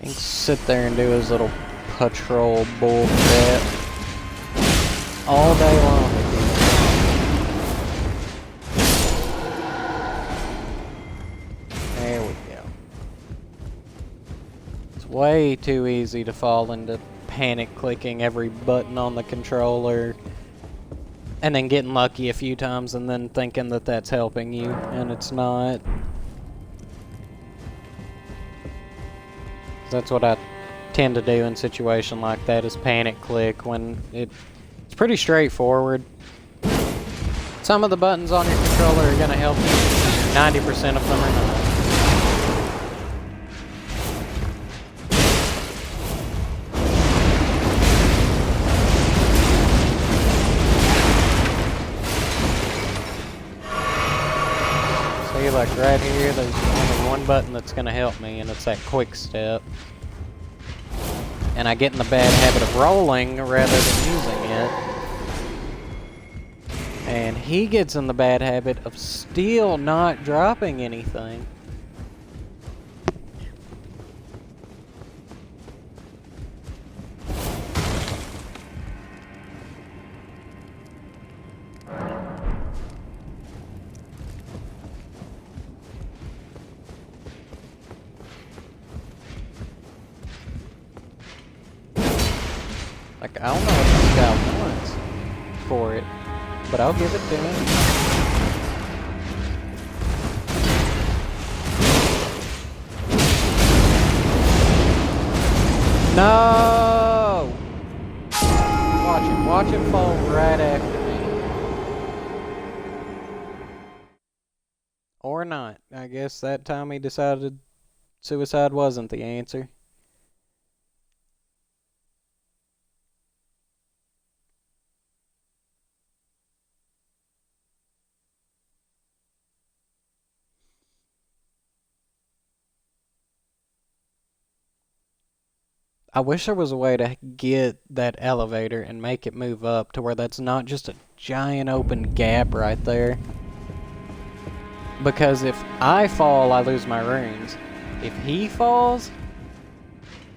He can sit there and do his little patrol bullshit all day long. There we go. It's way too easy to fall into panic clicking every button on the controller and then getting lucky a few times and then thinking that that's helping you, and it's not. That's what I tend to do in a situation like that, is panic click when it's pretty straightforward. Some of the buttons on your controller are going to help you. 90% of them are not. See, like right here, there's only one button that's going to help me, and it's that quick step. And I get in the bad habit of rolling rather than using it. And he gets in the bad habit of still not dropping anything. I don't know what this guy wants for it, but I'll give it to him. No! Watch it fall right after me. Or not. I guess that time he decided suicide wasn't the answer. I wish there was a way to get that elevator and make it move up to where that's not just a giant open gap right there. Because if I fall, I lose my runes. If he falls,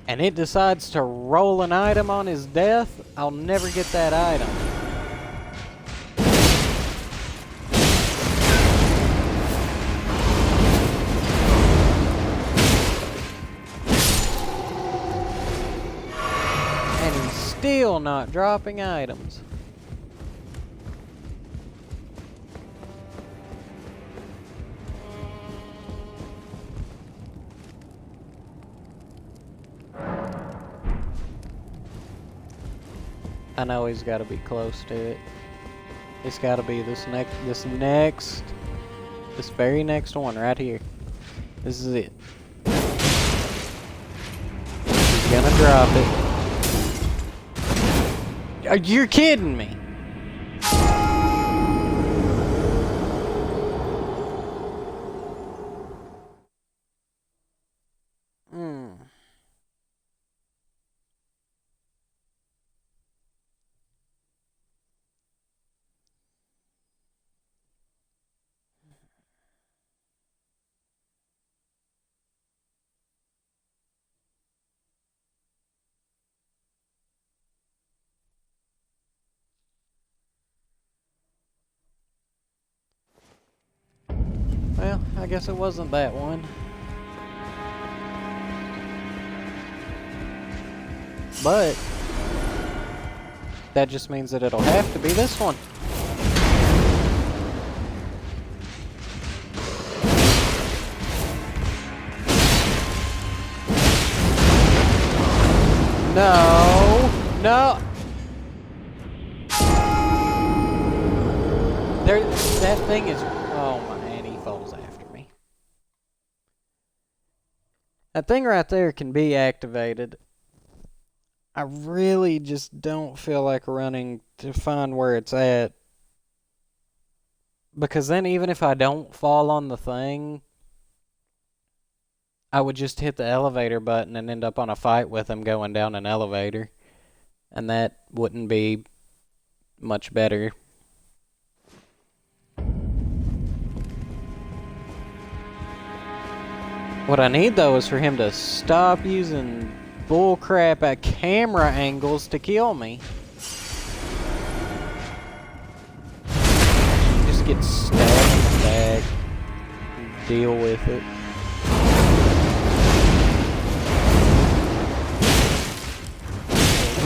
and it decides to roll an item on his death, I'll never get that item. Still not dropping items. I know he's got to be close to it. It's got to be this very next one right here. This is it. He's gonna drop it. You're kidding me. Well, I guess it wasn't that one. But that just means that it'll have to be this one. No. That thing is... Oh man, he falls after me. That thing right there can be activated. I really just don't feel like running to find where it's at. Because then even if I don't fall on the thing, I would just hit the elevator button and end up on a fight with him going down an elevator. And that wouldn't be much better. What I need though is for him to stop using bullcrap at camera angles to kill me. Just get stabbed in the back and deal with it.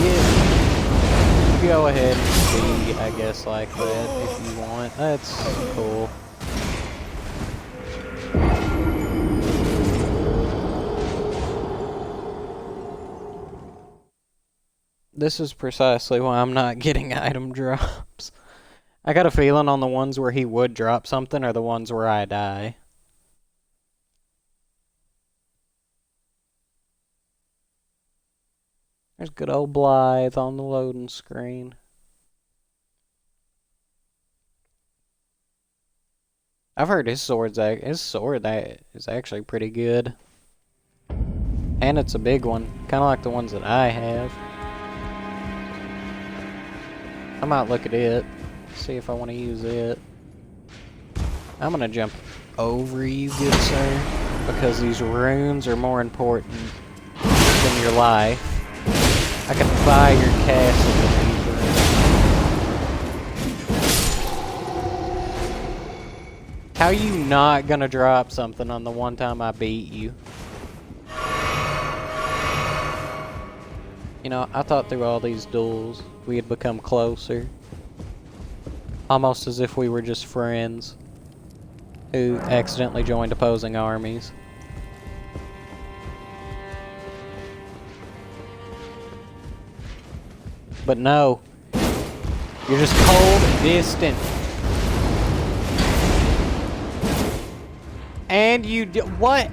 Yeah. Go ahead and be, I guess, like that if you want. That's cool. This is precisely why I'm not getting item drops. I got a feeling on the ones where he would drop something are the ones where I die. There's good old Blythe on the loading screen. I've heard his sword is actually pretty good. And it's a big one, kind of like the ones that I have. I might look at it, see if I want to use it. I'm gonna jump over you, good sir, because these runes are more important than your life. I can buy your castle with these runes. How you not gonna drop something on the one time I beat you? You know, I thought through all these duels we had become closer. Almost as if we were just friends who accidentally joined opposing armies. But no, you're just cold and distant. And you what?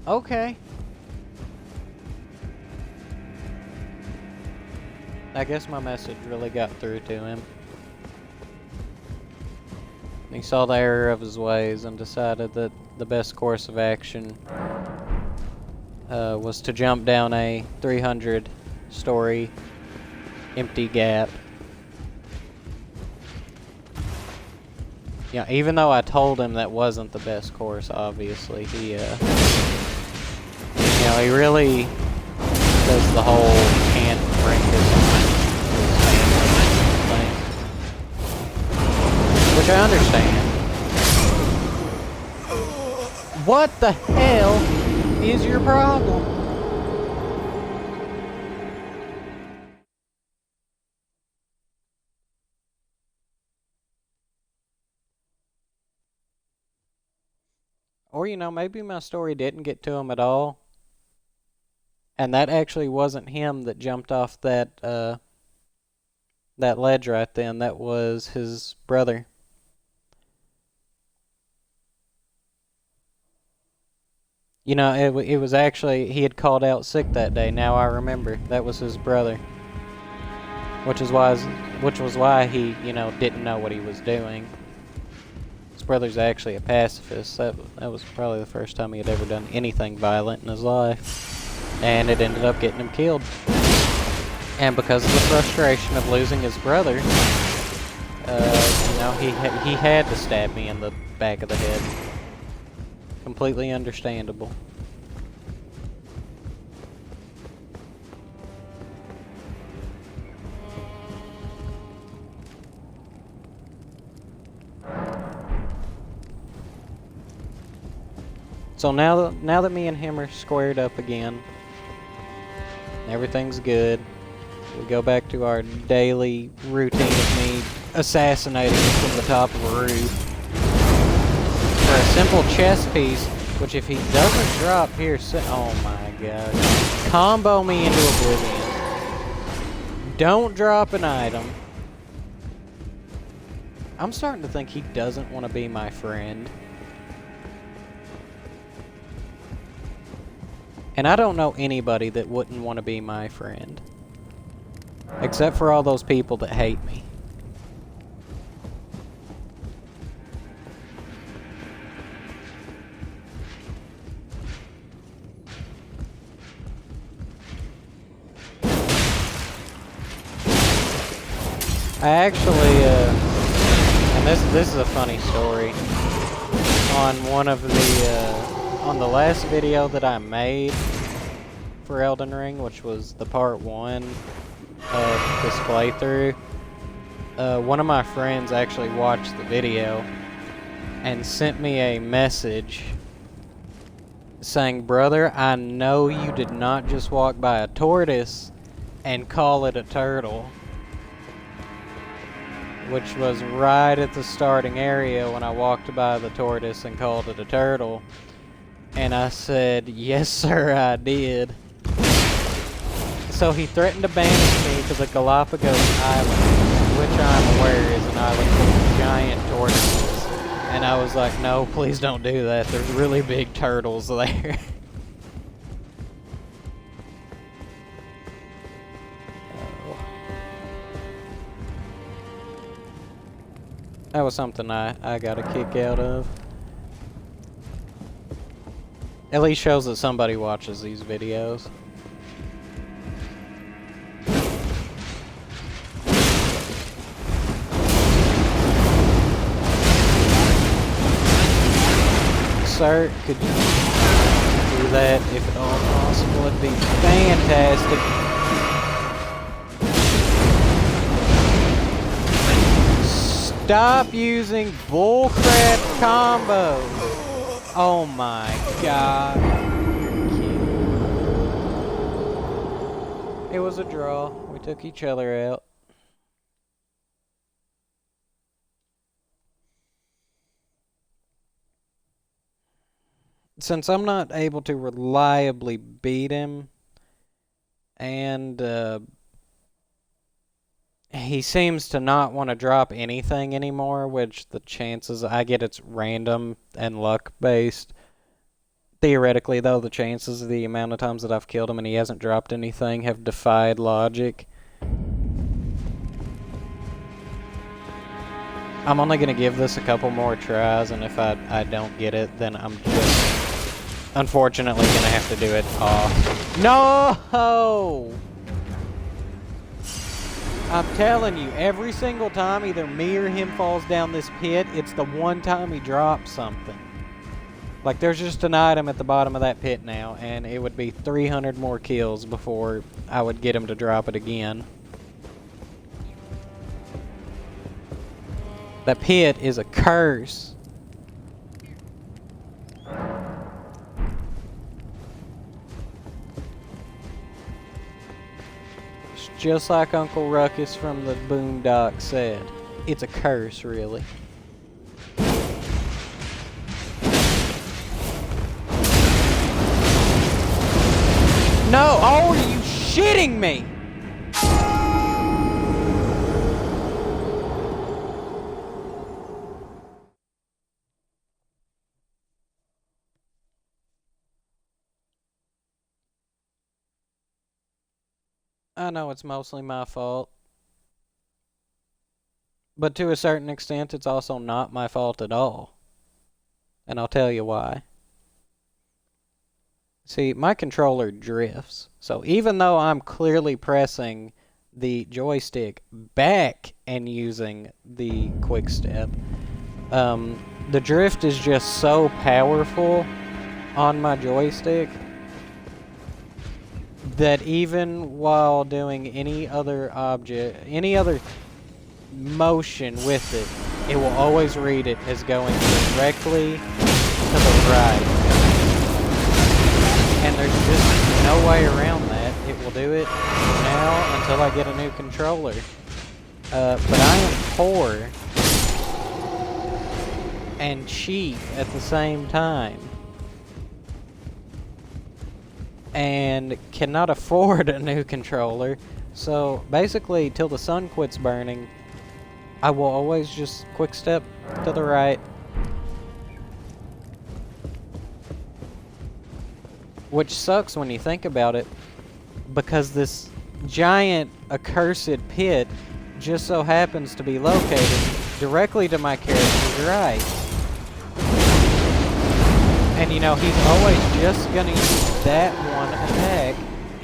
Okay. I guess my message really got through to him. He saw the error of his ways and decided that the best course of action was to jump down a 300-story empty gap. Yeah, even though I told him that wasn't the best course, obviously, he, you know, he really does the whole can't bring his family thing. Which I understand. What the hell is your problem? Or, you know, maybe my story didn't get to him at all. And that actually wasn't him that jumped off that ledge right then. That was his brother. You know, it was actually, he had called out sick that day. Now I remember. That was his brother. Which was why he, you know, didn't know what he was doing. His brother's actually a pacifist. That was probably the first time he had ever done anything violent in his life. And it ended up getting him killed. And because of the frustration of losing his brother, you know, he had to stab me in the back of the head. Completely understandable. So now that me and him are squared up again, everything's good. We go back to our daily routine of me assassinating him from the top of a roof. For a simple chest piece, which if he doesn't drop here, oh my god. Combo me into oblivion. Don't drop an item. I'm starting to think he doesn't want to be my friend. And I don't know anybody that wouldn't want to be my friend. Except for all those people that hate me. I actually, and this is a funny story. On one of the, on the last video that I made for Elden Ring, which was the part 1 of this playthrough, one of my friends actually watched the video and sent me a message saying, "Brother, I know you did not just walk by a tortoise and call it a turtle," which was right at the starting area when I walked by the tortoise and called it a turtle. And I said, "Yes, sir, I did." So he threatened to banish me to the Galapagos Island, which I'm aware is an island full of giant tortoises. And I was like, "No, please don't do that. There's really big turtles there." That was something I got a kick out of. At least shows that somebody watches these videos. Sir, could you do that if at all possible? It'd be fantastic. Stop using bullcrap combos. Oh my god. It was a draw. We took each other out. Since I'm not able to reliably beat him, and he seems to not want to drop anything anymore, which the chances, I get it's random and luck based. Theoretically, though, the chances of the amount of times that I've killed him and he hasn't dropped anything have defied logic. I'm only going to give this a couple more tries, and if I don't get it, then I'm just unfortunately going to have to do it off. No! I'm telling you, every single time either me or him falls down this pit, it's the one time he drops something. Like, there's just an item at the bottom of that pit now, and it would be 300 more kills before I would get him to drop it again. That pit is a curse. It's just like Uncle Ruckus from the Boondock said. It's a curse, really. No! Oh, are you shitting me? I know it's mostly my fault. But to a certain extent, it's also not my fault at all. And I'll tell you why. See, my controller drifts. So even though I'm clearly pressing the joystick back and using the quick step, the drift is just so powerful on my joystick that even while doing any other motion with it, it will always read it as going directly to the right. And there's just no way around that. It will do it now until I get a new controller. But I am poor and cheap at the same time. And cannot afford a new controller. So basically, till the sun quits burning, I will always just quick step to the right. Which sucks when you think about it, because this giant accursed pit just so happens to be located directly to my character's right. And you know, he's always just gonna use that one attack.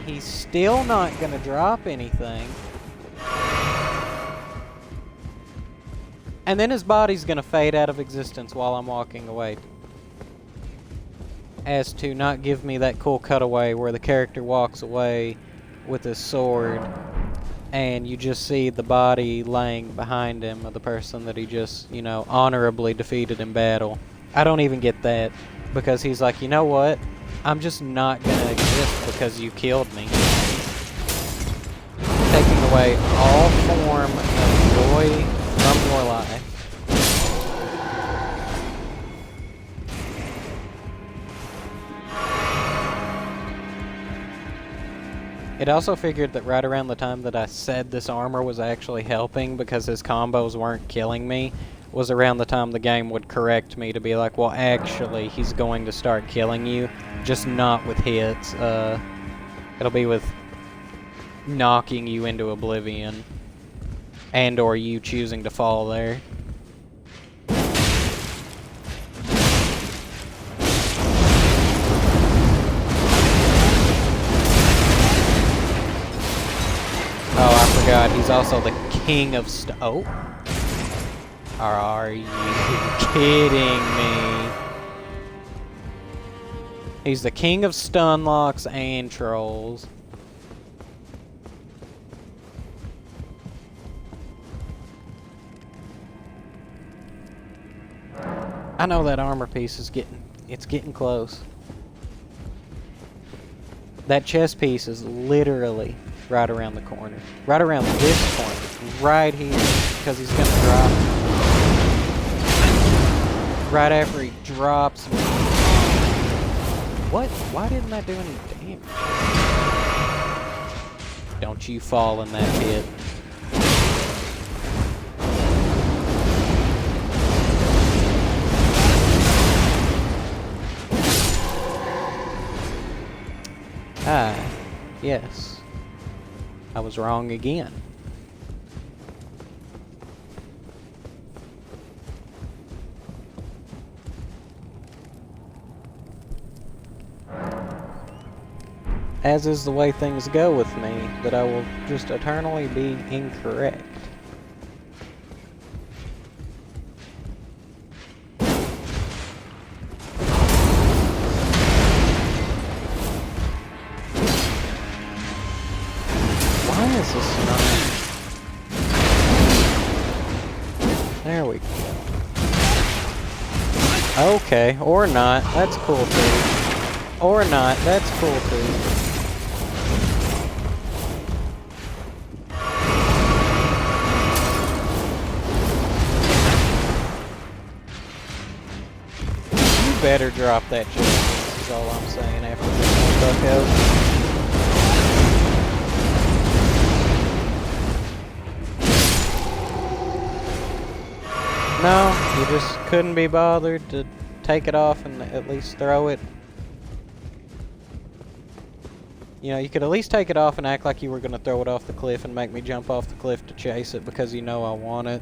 He's still not gonna drop anything. And then his body's gonna fade out of existence while I'm walking away. As to not give me that cool cutaway where the character walks away with his sword and you just see the body laying behind him of the person that he just, you know, honorably defeated in battle. I don't even get that, because he's like, you know what? I'm just not gonna exist because you killed me. Taking away all form of joy from your life. It also figured that right around the time that I said this armor was actually helping because his combos weren't killing me, was around the time the game would correct me to be like, well, actually, he's going to start killing you, just not with hits. It'll be with knocking you into oblivion, and or you choosing to fall there. Oh, I forgot, he's also the king of oh. Are you kidding me? He's the king of stun locks and trolls. I know that armor piece is getting It's getting close. That chest piece is literally right around the corner. Right around this corner. Right here. Because he's gonna drop. Right after he drops. What? Why didn't that do any damage? Don't you fall in that pit. Ah, yes. I was wrong again. As is the way things go with me, that I will just eternally be incorrect. Why is this not? There we go. Okay, or not. That's cool too. Or not. That's cool too. Better drop that chest, is all I'm saying after this one buck out. No, you just couldn't be bothered to take it off and at least throw it. You know, you could at least take it off and act like you were going to throw it off the cliff and make me jump off the cliff to chase it because you know I want it.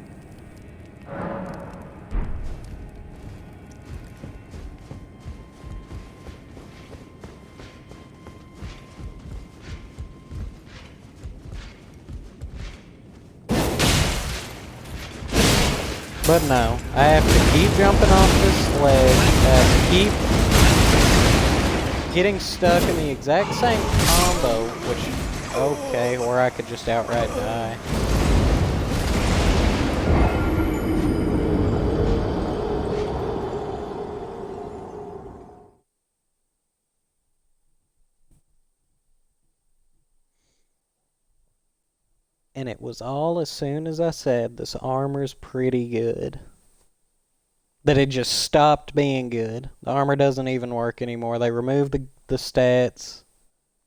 But no, I have to keep jumping off this ledge, I have to keep getting stuck in the exact same combo, which, okay, or I could just outright die. And it was all as soon as I said, this armor's pretty good, that it just stopped being good. The armor doesn't even work anymore. They removed the stats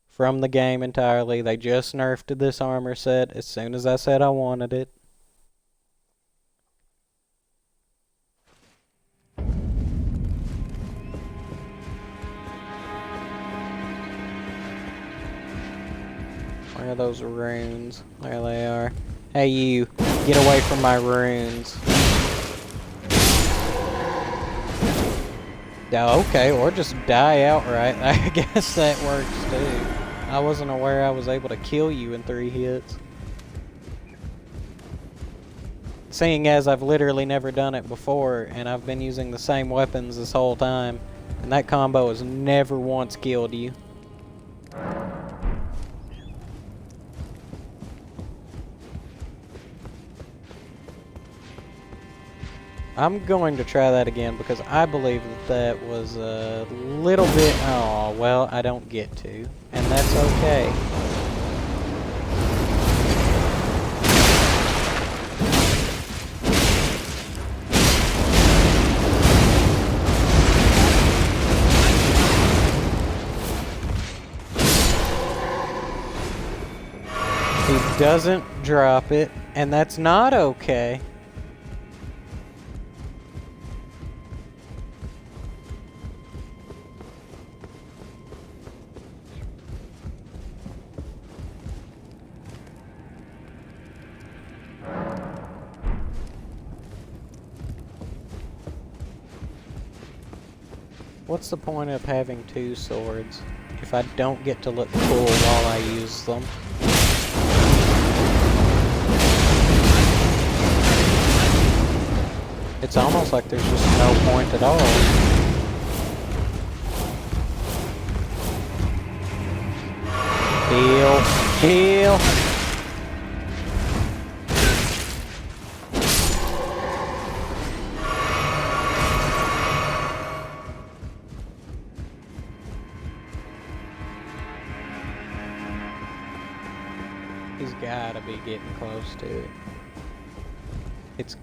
from the game entirely. They just nerfed this armor set as soon as I said I wanted it. Where are those runes? There they are. Hey you, get away from my runes. Oh, okay, or just die outright. I guess that works too. I wasn't aware I was able to kill you in 3 hits. Seeing as I've literally never done it before, and I've been using the same weapons this whole time, and that combo has never once killed you. I'm going to try that again because I believe that was a little bit... Oh, well, I don't get to. And that's okay. He doesn't drop it, and that's not okay. What's the point of having 2 swords if I don't get to look cool while I use them? It's almost like there's just no point at all. Heal. Heal. He's gotta be getting close to it. It's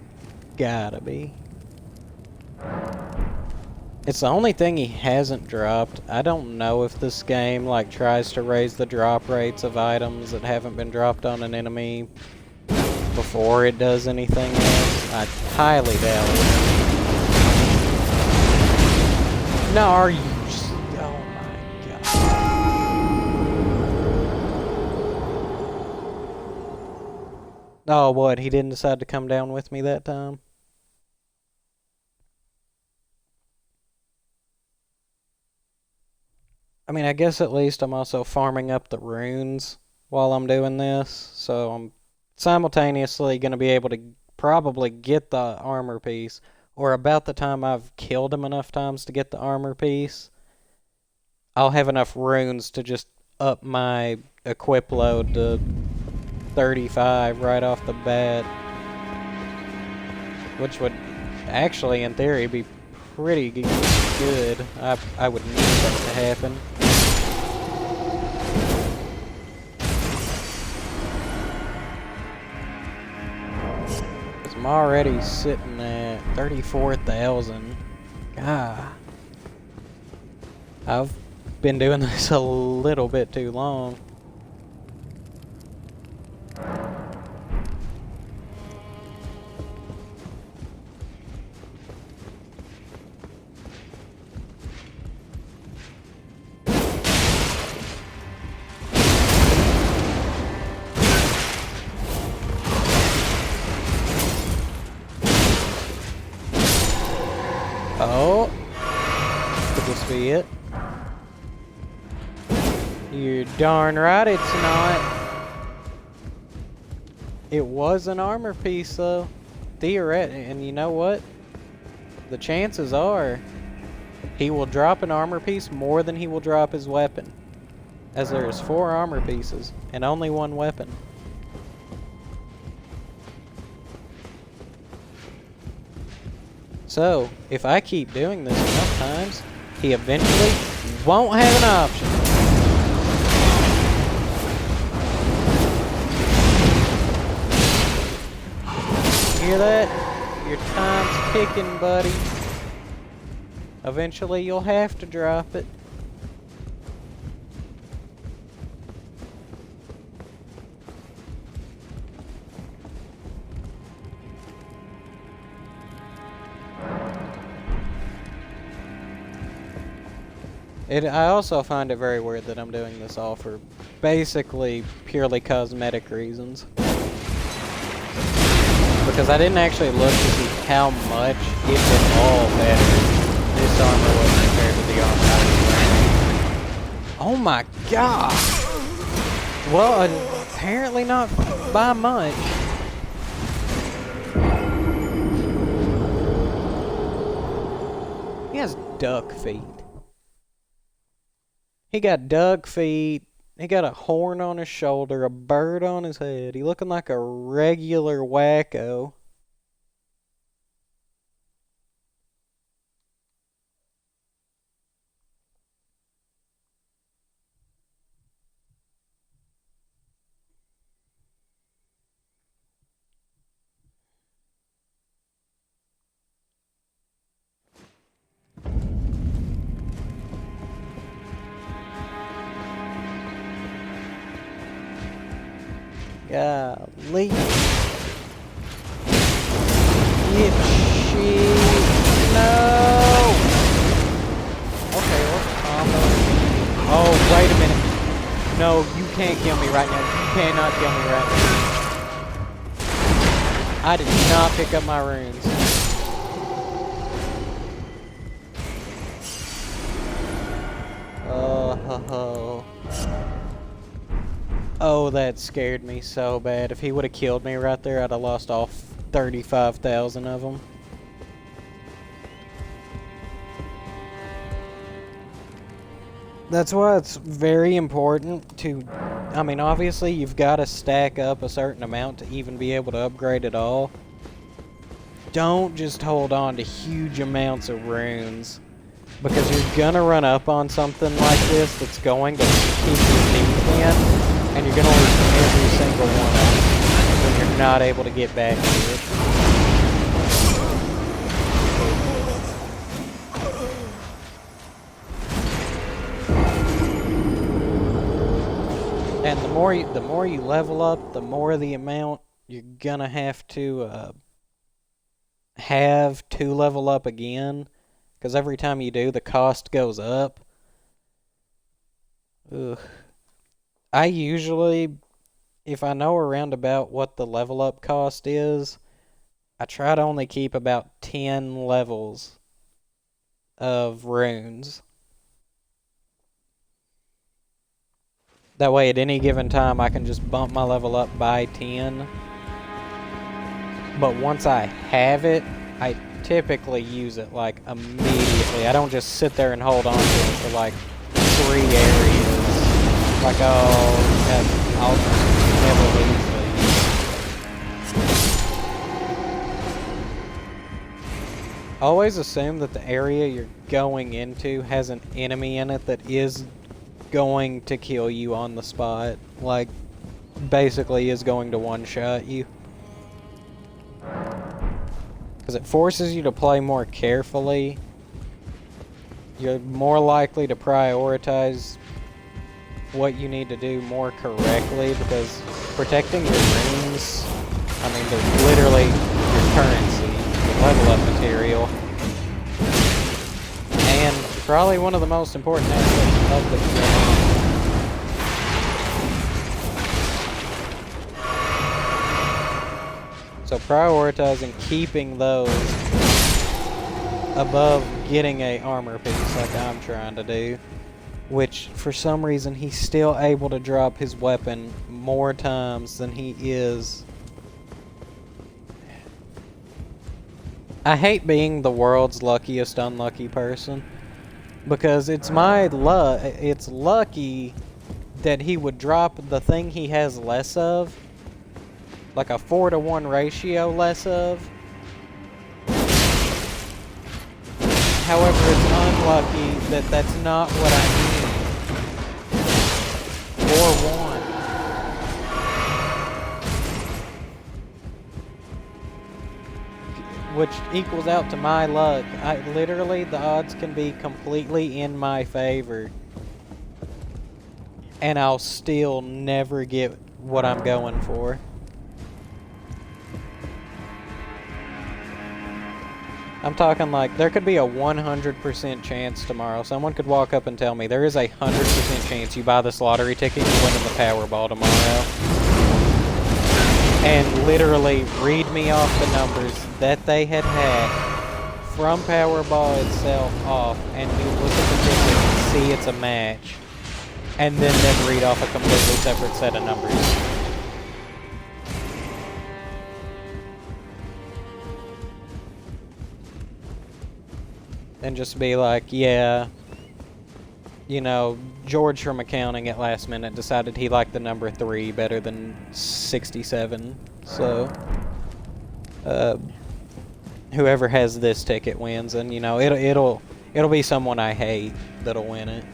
gotta be. It's the only thing he hasn't dropped. I don't know if this game like tries to raise the drop rates of items that haven't been dropped on an enemy before it does anything else. I highly doubt it. No, are you just, oh my god. Oh, what? He didn't decide to come down with me that time? I mean, I guess at least I'm also farming up the runes while I'm doing this, so I'm simultaneously going to be able to probably get the armor piece, or about the time I've killed him enough times to get the armor piece, I'll have enough runes to just up my equip load to 35 right off the bat, which would actually, in theory, be pretty good. I would need that to happen. I'm already sitting at 34,000. God. I've been doing this a little bit too long. Oh, could this be it? You're darn right it's not. It was an armor piece though. Theoretically, and you know what? The chances are he will drop an armor piece more than he will drop his weapon, as there is 4 armor pieces and only 1 weapon. So, if I keep doing this enough times, he eventually won't have an option. Hear that? Your time's ticking, buddy. Eventually you'll have to drop it. I also find it very weird that I'm doing this all for basically purely cosmetic reasons. Because I didn't actually look to see how much, if at all, better this armor was compared to the armor I was wearing. Oh my god! Well, apparently not by much. He has duck feet. He got duck feet, he got a horn on his shoulder, a bird on his head. He looking like a regular wacko. Golly. Get shit. No! Okay, let's combo. Oh, wait a minute. No, you can't kill me right now. You cannot kill me right now. I did not pick up my runes. Oh. Oh, that scared me so bad. If he would have killed me right there, I'd have lost all 35,000 of them. That's why it's very important to... I mean, obviously, you've got to stack up a certain amount to even be able to upgrade at all. Don't just hold on to huge amounts of runes, because you're gonna run up on something like this that's going to keep your teeth in, and you're gonna lose every single not able to get back to it. And the more you level up, the more the amount you're gonna have to level up again, because every time you do, the cost goes up. Ugh. I usually, if I know around about what the level up cost is, I try to only keep about 10 levels of runes. That way at any given time I can just bump my level up by 10. But once I have it, I typically use it like immediately. I don't just sit there and hold on to it for like 3 areas. Like, oh, I'll never lose these. Always assume that the area you're going into has an enemy in it that is going to kill you on the spot. Like, basically is going to one-shot you. Because it forces you to play more carefully. You're more likely to prioritize what you need to do more correctly, because protecting your runes, I mean, they're literally your currency, your level up material. And probably one of the most important aspects of the game. So prioritizing keeping those above getting a armor piece like I'm trying to do. Which, for some reason, he's still able to drop his weapon more times than he is. I hate being the world's luckiest unlucky person, because it's my luck. It's lucky that he would drop the thing he has less of, like a 4-to-1 ratio less of. However, it's unlucky that that's not what I need or want. Which equals out to my luck. Literally, the odds can be completely in my favor, and I'll still never get what I'm going for. I'm talking like, there could be a 100% chance tomorrow. Someone could walk up and tell me, there is a 100% chance you buy this lottery ticket, you win in the Powerball tomorrow. And literally read me off the numbers that they had from Powerball itself off, and you look at the ticket and see it's a match. And then read off a completely separate set of numbers. And just be like, yeah, you know, George from accounting at last minute decided he liked the number 3 better than 67. So, whoever has this ticket wins, and you know, it'll be someone I hate that'll win it.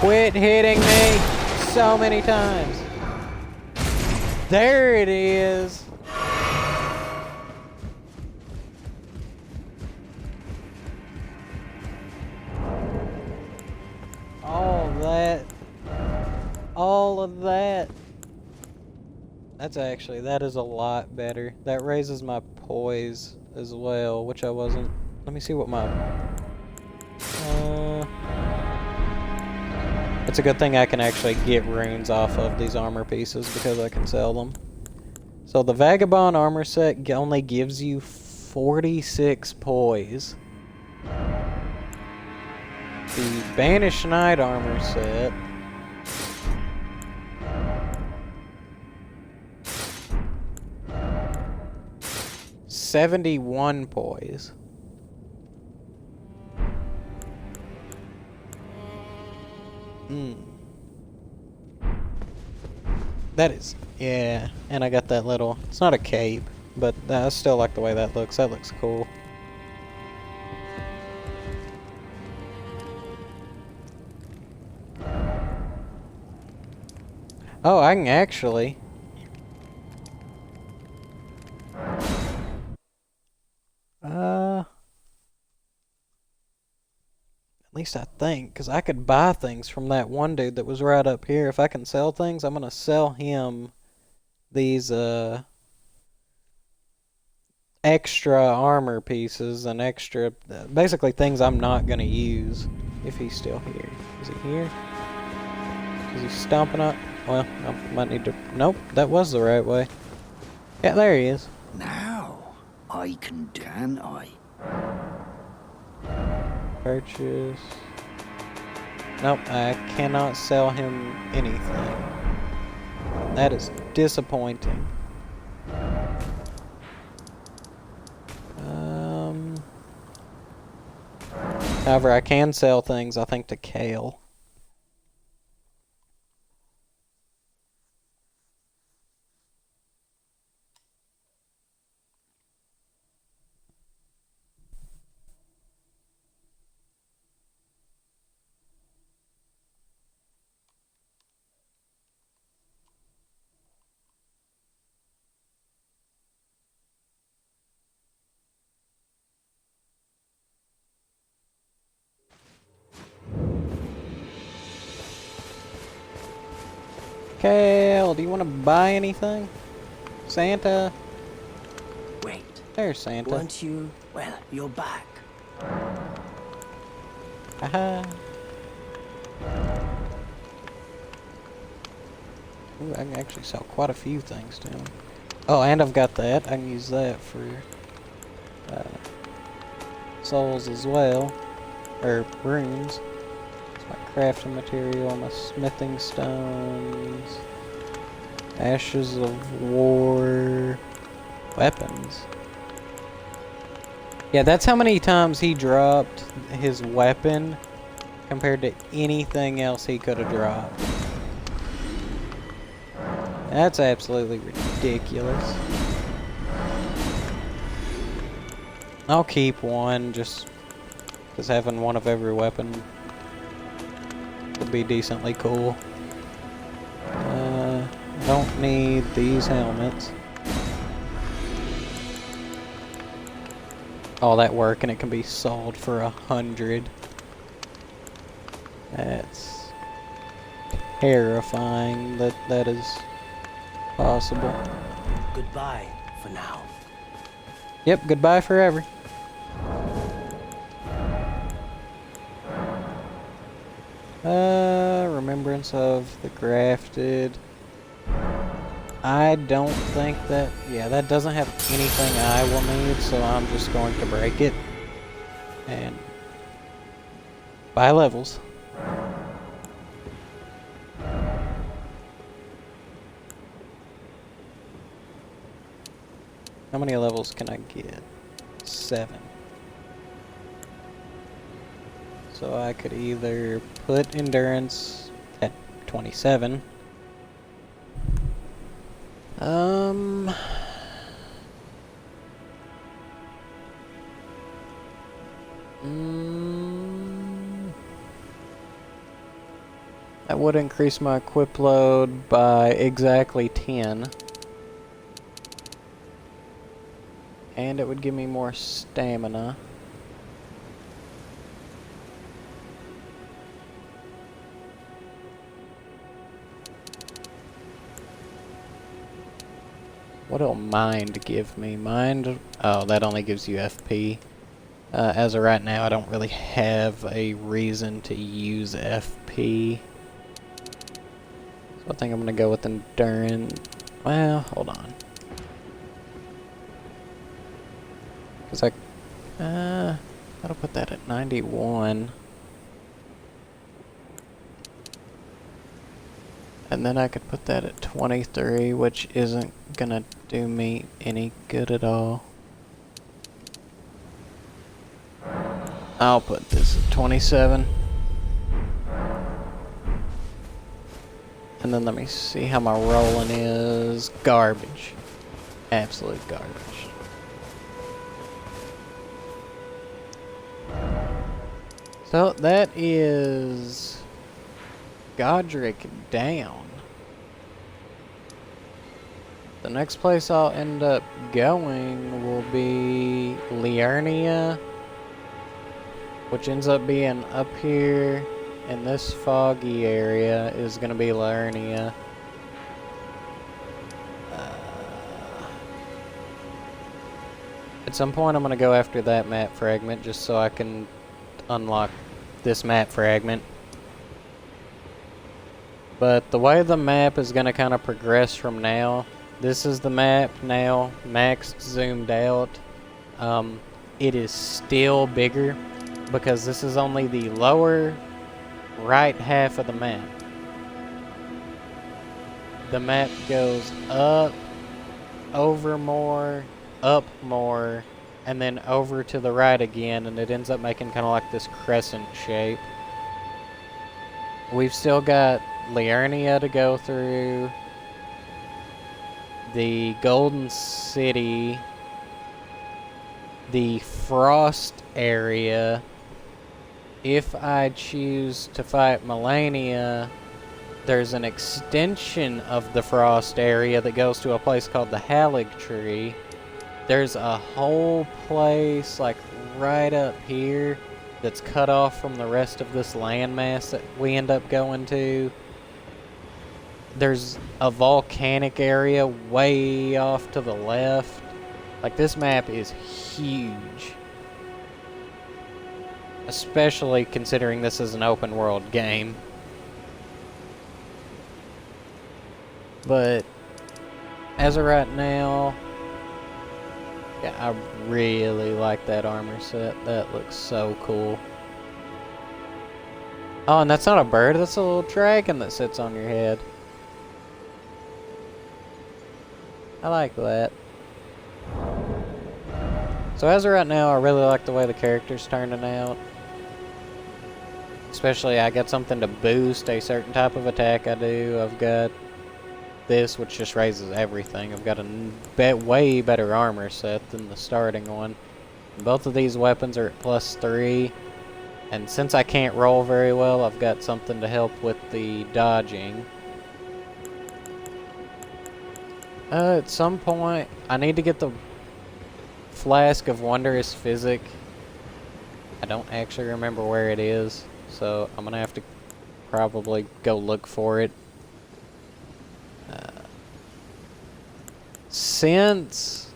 Quit hitting me so many times. There it is. All of that. That is a lot better. That raises my poise as well, which I wasn't. Let me see what my... It's a good thing I can actually get runes off of these armor pieces because I can sell them. So the Vagabond armor set only gives you 46 poise. The Banished Knight armor set $71 poise. That is, yeah, and I got that little, it's not a cape, but I still like the way that looks. That looks cool. Oh, I can actually... At least I think, because I could buy things from that one dude that was right up here. If I can sell things, I'm going to sell him these, extra armor pieces and extra, basically things I'm not going to use. If he's still here. Is he here? Is he stomping up? Well, I might need to... Nope, that was the right way. Yeah, there he is. Now, I can, can I? Purchase. Nope, I cannot sell him anything. That is disappointing. However, I can sell things, I think, to Kale. Kale, do you want to buy anything? Santa? Wait, There's Santa. weren't you? Well, you're back. Haha. Ooh, I can actually sell quite a few things to him. Oh, and I've got that. I can use that for souls as well. Or runes. It's my crafting material, my smithing stones. Ashes of war. Weapons. Yeah, that's how many times he dropped his weapon compared to anything else he could have dropped. That's absolutely ridiculous. I'll keep one just because having one of every weapon would be decently cool. I don't need these helmets. All that work and it can be sold for 100. That's terrifying that that is possible. Goodbye for now. Yep, goodbye forever. Remembrance of the grafted. I don't think that... Yeah, that doesn't have anything I will need, so I'm just going to break it. And... buy levels. How many levels can I get? 7. So I could either put endurance at 27. That would increase my equip load by exactly 10. And it would give me more stamina. What'll mind give me? Mind? Oh, that only gives you FP. As of right now, I don't really have a reason to use FP. So I think I'm gonna go with endurance. Well, hold on. Cause I'll put that at 91. And then I could put that at 23, which isn't gonna do me any good at all. I'll put this at 27. And then let me see how my rolling is. Garbage. Absolute garbage. So that is Godrick down. The next place I'll end up going will be Liurnia, which ends up being up here in this foggy area is going to be Liurnia. At some point I'm going to go after that map fragment just so I can unlock this map fragment. But the way the map is going to kind of progress from now, this is the map now, maxed zoomed out. It is still bigger because this is only the lower right half of the map. The map goes up, over more, up more, and then over to the right again, and it ends up making kind of like this crescent shape. We've still got Liurnia to go through, the Golden City, the Frost area. If I choose to fight Melania, there's an extension of the Frost area that goes to a place called the Hallig Tree. There's a whole place like right up here that's cut off from the rest of this landmass that we end up going to. There's a volcanic area way off to the left. Like, this map is huge. Especially considering this is an open world game. But as of right now, yeah, I really like that armor set. That looks so cool. Oh, and that's not a bird, that's a little dragon that sits on your head. I like that. So as of right now, I really like the way the character's turning out. Especially, I got something to boost a certain type of attack I do. I've got this, which just raises everything. I've got a way better armor set than the starting one. Both of these weapons are at +3. And since I can't roll very well, I've got something to help with the dodging. At some point, I need to get the Flask of Wondrous Physic. I don't actually remember where it is, so I'm gonna have to probably go look for it. Since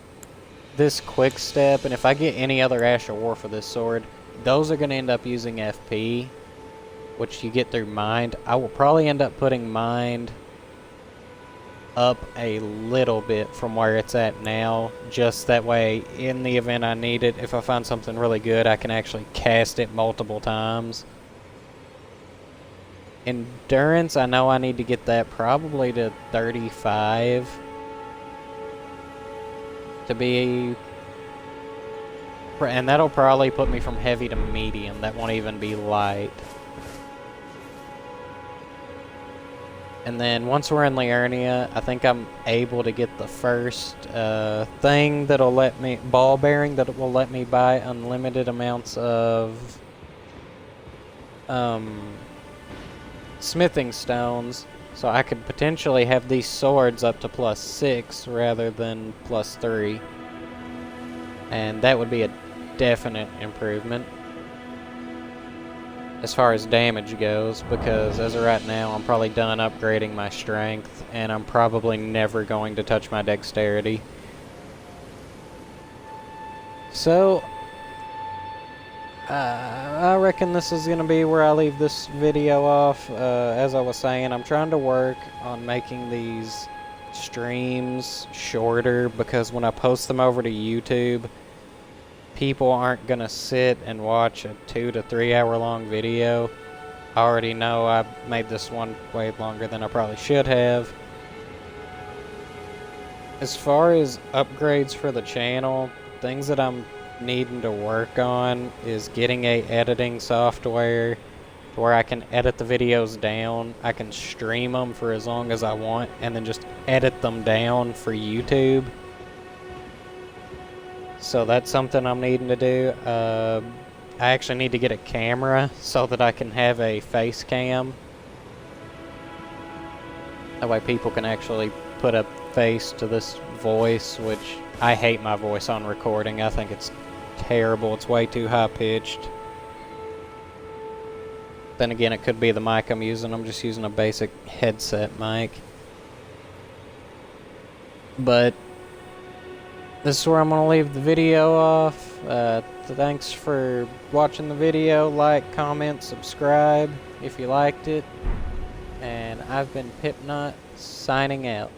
this quick step, and if I get any other Ash of War for this sword, those are gonna end up using FP, which you get through Mind. I will probably end up putting Mind up a little bit from where it's at now, just that way in the event I need it, if I find something really good, I can actually cast it multiple times. Endurance, I know I need to get that probably to 35 to be, and that'll probably put me from heavy to medium. That won't even be light. And then once we're in Liurnia, I think I'm able to get the first thing that'll let me, ball bearing, that will let me buy unlimited amounts of smithing stones. So I could potentially have these swords up to +6 rather than +3. And that would be a definite improvement as far as damage goes, because as of right now I'm probably done upgrading my strength and I'm probably never going to touch my dexterity. So I reckon this is going to be where I leave this video off. As I was saying, I'm trying to work on making these streams shorter, because when I post them over to YouTube, people aren't going to sit and watch a 2 to 3 hour long video. I already know I made this one way longer than I probably should have. As far as upgrades for the channel, things that I'm needing to work on is getting a editing software where I can edit the videos down. I can stream them for as long as I want and then just edit them down for YouTube. So that's something I'm needing to do. I actually need to get a camera so that I can have a face cam. That way people can actually put a face to this voice, which I hate my voice on recording. I think it's terrible. It's way too high-pitched. Then again, it could be the mic I'm using. I'm just using a basic headset mic. But this is where I'm going to leave the video off. Thanks for watching the video. Like, comment, subscribe if you liked it. And I've been Pipknot, signing out.